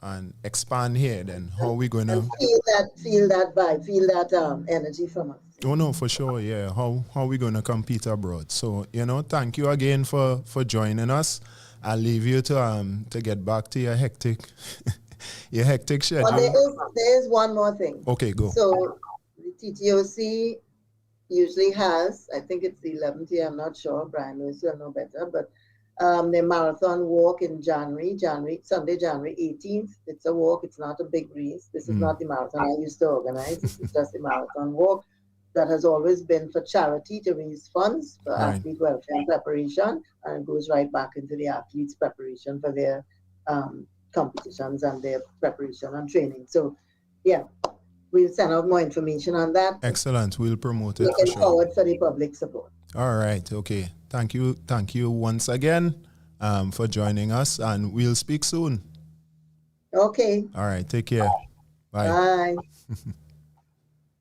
Speaker 1: and expand here, then how are we gonna
Speaker 4: feel that vibe, feel that energy from us?
Speaker 1: Oh no, for sure, yeah. How are we gonna compete abroad? So thank you again for joining us. I'll leave you to get back to your hectic schedule.
Speaker 4: Well, there is one more thing.
Speaker 1: Okay, go.
Speaker 4: So the TTOC usually has, I think it's the 11th year, I'm not sure, Brian Lewis will know better, but the marathon walk in Sunday, January 18th. It's a walk, it's not a big race. This is not the marathon I used to organize. This is just the marathon walk that has always been for charity to raise funds for athlete welfare and preparation, and it goes right back into the athletes' preparation for their competitions and their preparation and training. So, yeah, we'll send out more information on that.
Speaker 1: Excellent. We'll promote it.
Speaker 4: Looking forward for the public support.
Speaker 1: All right. Okay. Thank you once again for joining us, and we'll speak soon.
Speaker 4: Okay.
Speaker 1: All right. Take care. Bye.
Speaker 4: Bye.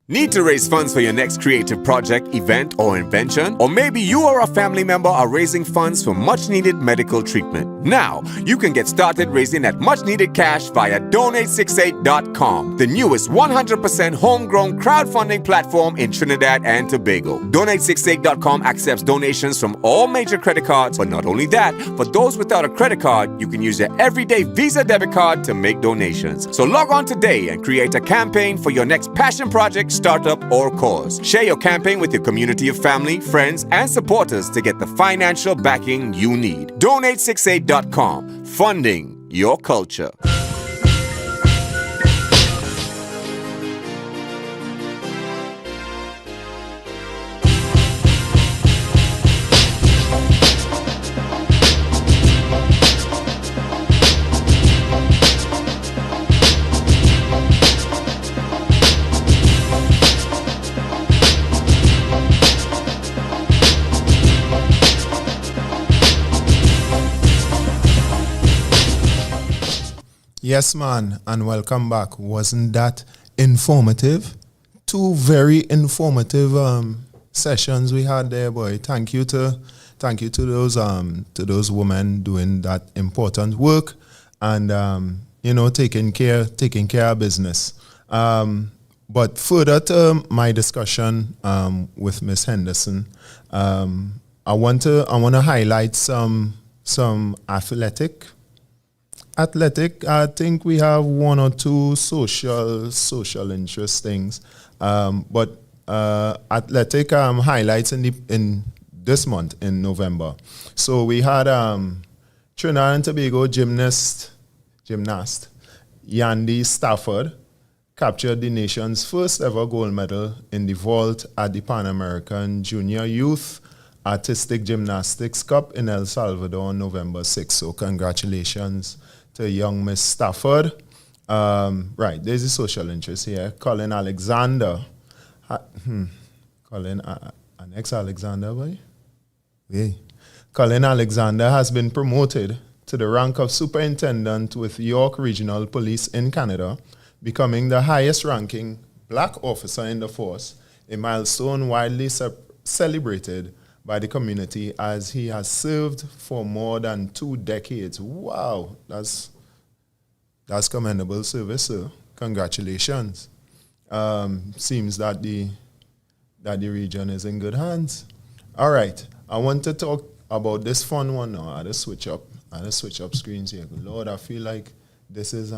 Speaker 2: Need to raise funds for your next creative project, event, or invention? Or maybe you or a family member are raising funds for much needed medical treatment. Now, you can get started raising that much needed cash via Donate68.com, the newest 100% homegrown crowdfunding platform in Trinidad and Tobago. Donate68.com accepts donations from all major credit cards, but not only that, for those without a credit card, you can use your everyday Visa debit card to make donations. So log on today and create a campaign for your next passion project, startup, or cause. Share your campaign with your community of family, friends, and supporters to get the financial backing you need. Donate68.com, funding your culture.
Speaker 1: Yes, man, and welcome back. Wasn't that informative? Two very informative sessions we had there, boy. Thank you to those women doing that important work and taking care of business. But further to my discussion with Miss Henderson, I want to highlight some athletic. I think we have one or two social interest things, but athletic highlights in this month in November. So we had Trinidad and Tobago gymnast Yandy Stafford captured the nation's first ever gold medal in the vault at the Pan American Junior Youth Artistic Gymnastics Cup in El Salvador on November 6th. So congratulations to young Miss Stafford. Right, there's a social interest here. Colin Alexander. Colin, an ex-Alexander, boy? Hey. Colin Alexander has been promoted to the rank of superintendent with York Regional Police in Canada, becoming the highest ranking black officer in the force, a milestone widely celebrated by the community as he has served for more than 2 decades. Wow, that's commendable service, sir. Congratulations. Seems that the region is in good hands. All right, I want to talk about this fun one now. I just switch up screens here. Lord, I feel like this is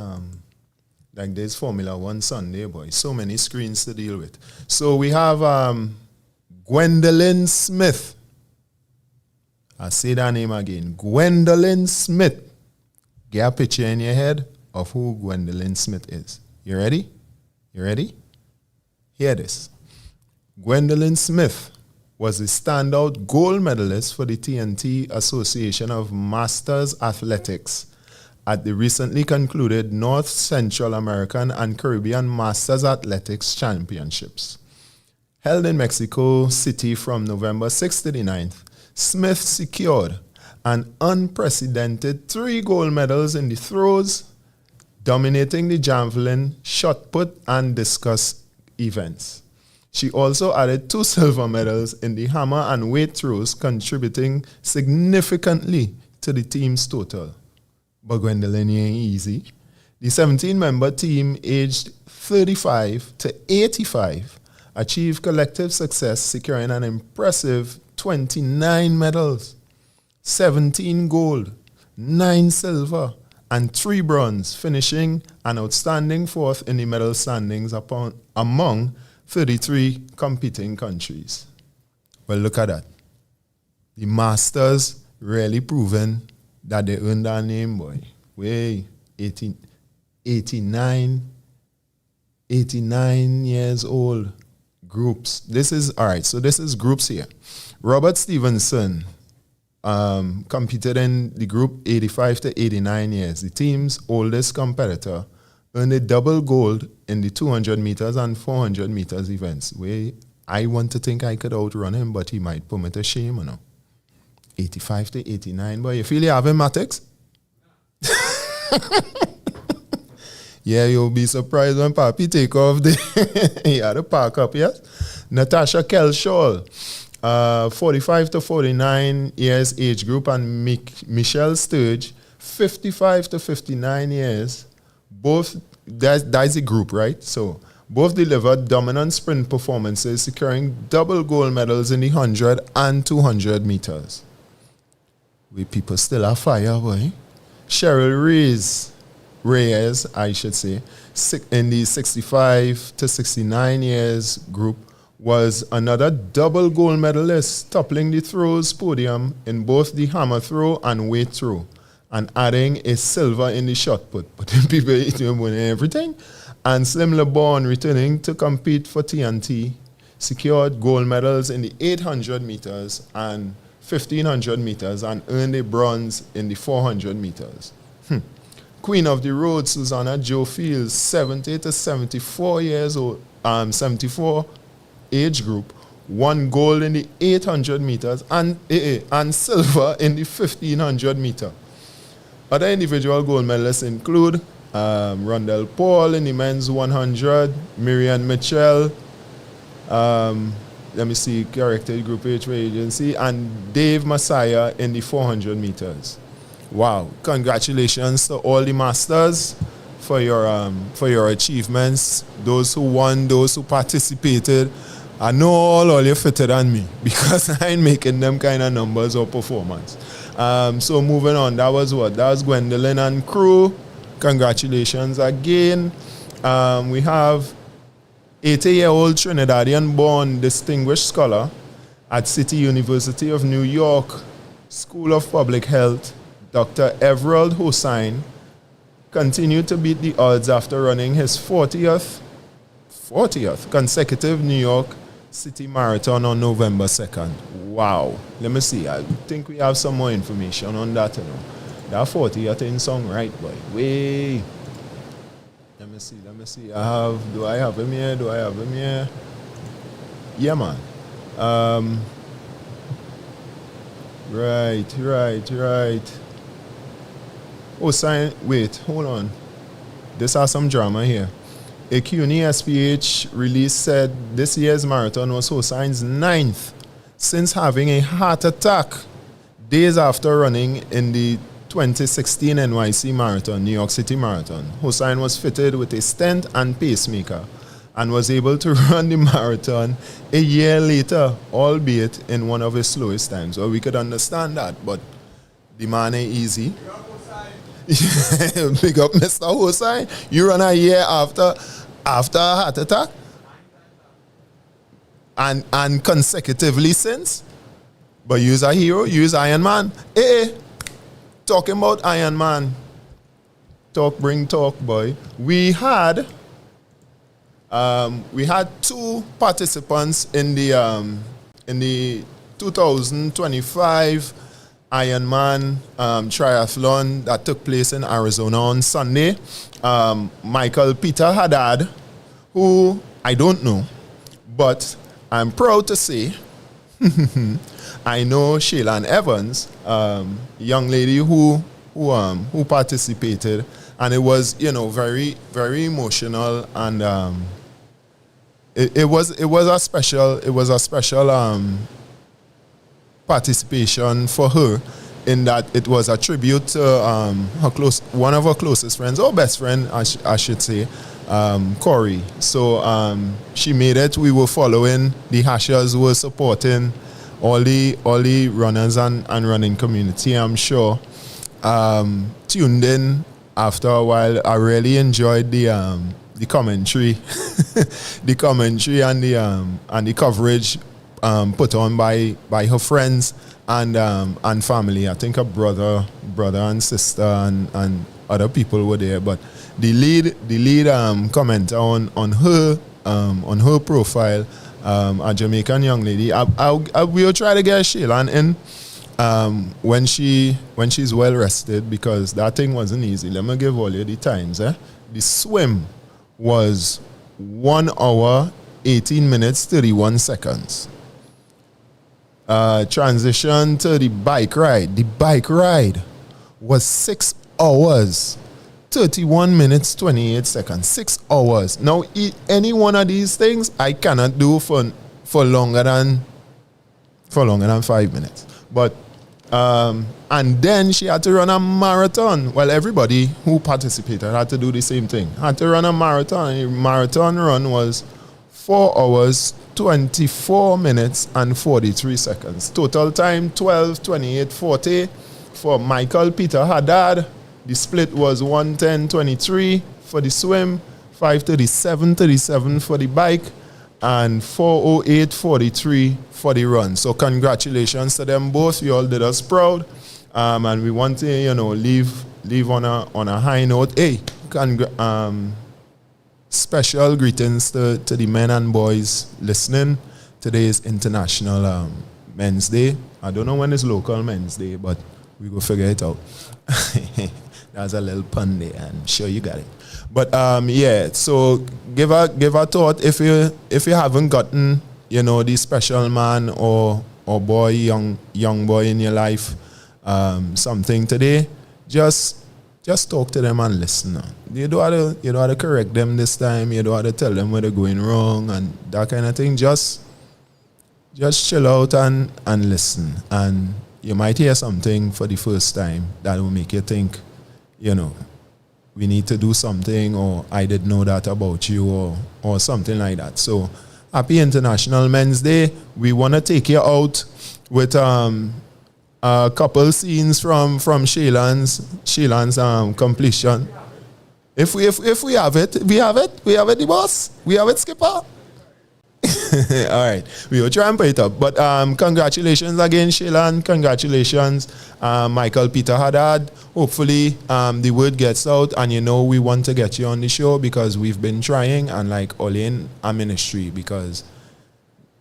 Speaker 1: like this Formula One Sunday, boy. So many screens to deal with. So we have Gwendolyn Smith. I say that name again. Gwendolyn Smith. Get a picture in your head of who Gwendolyn Smith is. You ready? You ready? Hear this. Gwendolyn Smith was a standout gold medalist for the TNT Association of Masters Athletics at the recently concluded North Central American and Caribbean Masters Athletics Championships. Held in Mexico City from November 6th to the 9th, Smith secured an unprecedented 3 gold medals in the throws, dominating the javelin, shot put, and discus events. She also added 2 silver medals in the hammer and weight throws, contributing significantly to the team's total. But Gwendolyn ain't easy. The 17-member team, aged 35 to 85, achieved collective success, securing an impressive 29 medals, 17 gold, 9 silver, and 3 bronze, finishing an outstanding 4th in the medal standings among 33 competing countries. Well, look at that. The Masters really proven that they earned their name, boy. 89 years old. Groups. This is groups here. Robert Stevenson competed in the group 85 to 89 years. The team's oldest competitor earned a double gold in the 200 meters and 400 meters events. Where I want to think I could outrun him, but he might put me to shame, you know. 85 to 89, boy. You feel you have him, Matix? Yeah, you'll be surprised when Papi take off he had to park up, yes? Natasha Kelshaw, 45 to 49 years age group, and Michelle Sturge, 55 to 59 years. Both, that's a group, right? So both delivered dominant sprint performances, securing double gold medals in the 100 and 200 meters. We people still are fire, boy. Cheryl Reyes, I should say, in the 65 to 69 years group, was another double gold medalist, toppling the throws podium in both the hammer throw and weight throw, and adding a silver in the shot put. But people winning everything. And Slim LeBon, returning to compete for TNT, secured gold medals in the 800 meters and 1500 meters and earned a bronze in the 400 meters. Queen of the Road, Susanna Jo Fields, 70 to 74 years old, 74 age group, won gold in the 800 meters and silver in the 1500 meter. Other individual gold medalists include Rondell Paul in the men's 100, Miriam Mitchell, character group H agency, and Dave Messiah in the 400 meters. Wow, congratulations to all the masters for your achievements, those who won, those who participated. I know all you fitter than me because I ain't making them kind of numbers or performance. So moving on, that was Gwendolyn and crew. Congratulations again. We have 80-year-old Trinidadian-born distinguished scholar at City University of New York School of Public Health, Dr. Everald Hossain, continued to beat the odds after running his 40th consecutive New York City Marathon on November 2nd. Wow. Let me see. I think we have some more information on that. You know. That 40th in song, right, boy? Way. Let me see. Do I have him here? Yeah, man. Right. Oh, sign. Wait, hold on. This has some drama here. A CUNY SPH release said this year's marathon was Hossein's 9th since having a heart attack days after running in the 2016 NYC Marathon, New York City Marathon. Hossein was fitted with a stent and pacemaker and was able to run the marathon a year later, albeit in one of his slowest times. Well, we could understand that, but the man ain't easy. Big up, Mr. Hossein. You run a year after a heart attack? And consecutively since? But you's a hero, you's Iron Man. Hey, talking about Iron Man. Talk, bring talk, boy. We had 2 participants in the 2025 Ironman triathlon that took place in Arizona on Sunday. Michael Peter Haddad, who I don't know, but I'm proud to say I know Shaylan Evans, young lady who participated, and it was very very emotional, and it was a special participation for her, in that it was a tribute to one of her closest friends, or best friend, I should say, Corey. So she made it. We were following. The hashers were supporting all the runners and running community, I'm sure. Tuned in after a while. I really enjoyed the commentary, the commentary and the coverage put on by her friends and family. I think her brother and sister and other people were there. But the lead commenter on her profile, a Jamaican young lady. I will try to get Shaylan in when she's well rested, because that thing wasn't easy. Let me give all you the times. The swim was 1 hour 18 minutes 31 seconds. Transition to the bike ride. The bike ride was 6 hours 31 minutes 28 seconds. 6 hours. Now, any one of these things I cannot do for longer than 5 minutes. But and then she had to run a marathon. Well, everybody who participated had to do the same thing. Had to run a marathon. A marathon run was 4 hours 24 minutes and 43 seconds. Total time 12:28:40 for Michael Peter Haddad. The split was 1:10:23 for the swim, 5:37:37 for the bike, and 4:08:43 for the run. So congratulations to them both. You all did us proud, and we want to leave on a high note. Hey, special greetings to the men and boys listening. Today is International Men's Day. I don't know when it's local Men's Day, but we go figure it out. That's a little pun there, I'm sure you got it. But yeah, so give a thought if you haven't gotten the special man or boy, young boy in your life something today. Just talk to them and listen. You don't have to correct them this time. You don't have to tell them where they're going wrong and that kind of thing. Just chill out and listen. And you might hear something for the first time that will make you think, we need to do something, or I didn't know that about you, or something like that. So happy International Men's Day. We want to take you out with a couple scenes from Shaylan's completion. If we have it, we have it, the boss. We have it, Skipper. All right, we will try and put it up. But congratulations again, Shaylan. Congratulations, Michael Peter Haddad. Hopefully the word gets out, and we want to get you on the show, because we've been trying, and like all in our ministry, because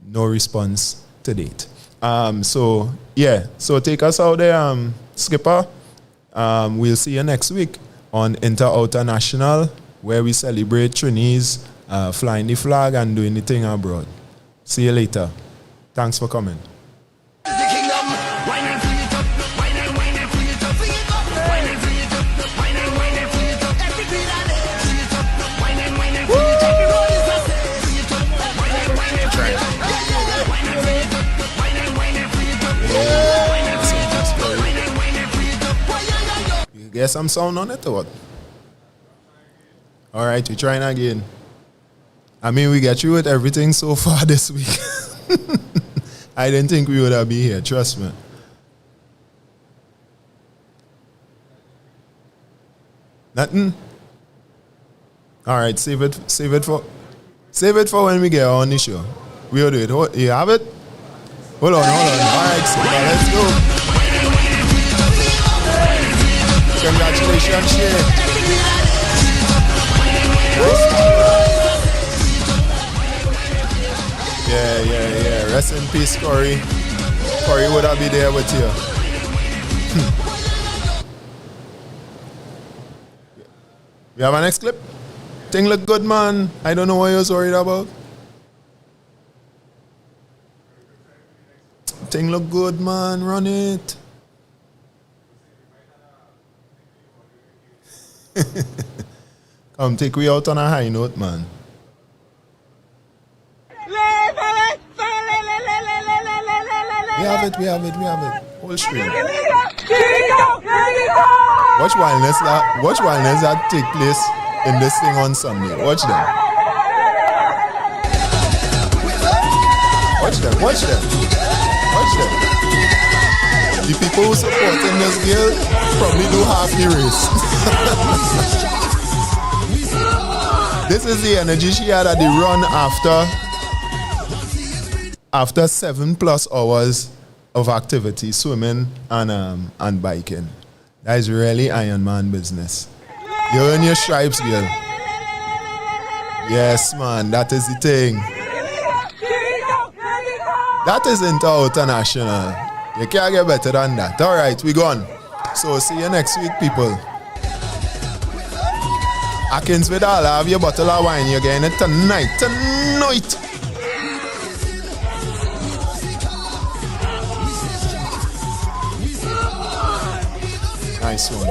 Speaker 1: no response to date. So take us out there, Skipper. We'll see you next week on Inter-Outer National, where we celebrate Trinis flying the flag and doing the thing abroad. See you later. Thanks for coming.
Speaker 5: The kingdom,
Speaker 1: Get some sound on it or what? All right, we're trying again. I mean, we get through with everything so far this week. I didn't think we would have been here, trust me. Nothing? All right, save it for when we get on the show. We'll do it. You have it? Hold on. All right, so let's go. Congratulations, Shay. Yeah. Rest in peace, Corey. Corey would have been there with you. You have a next clip? Thing look good, man. I don't know what you're worried about. Thing look good, man. Run it. Come, take we out on a high note, man. We have it. Whole stream. Watch wildness that take place in this thing on Sunday. Watch them. The people who supporting this girl probably do half the race. This is the energy she had at the run after 7+ hours of activity, swimming and biking. That is really Iron Man business. You earn your stripes, girl. Yes, man, that is the thing. That is international. You can't get better than that. All right, we gone. So see you next week, people. Akins Vidal, have your bottle of wine. You're getting it tonight. Nice one.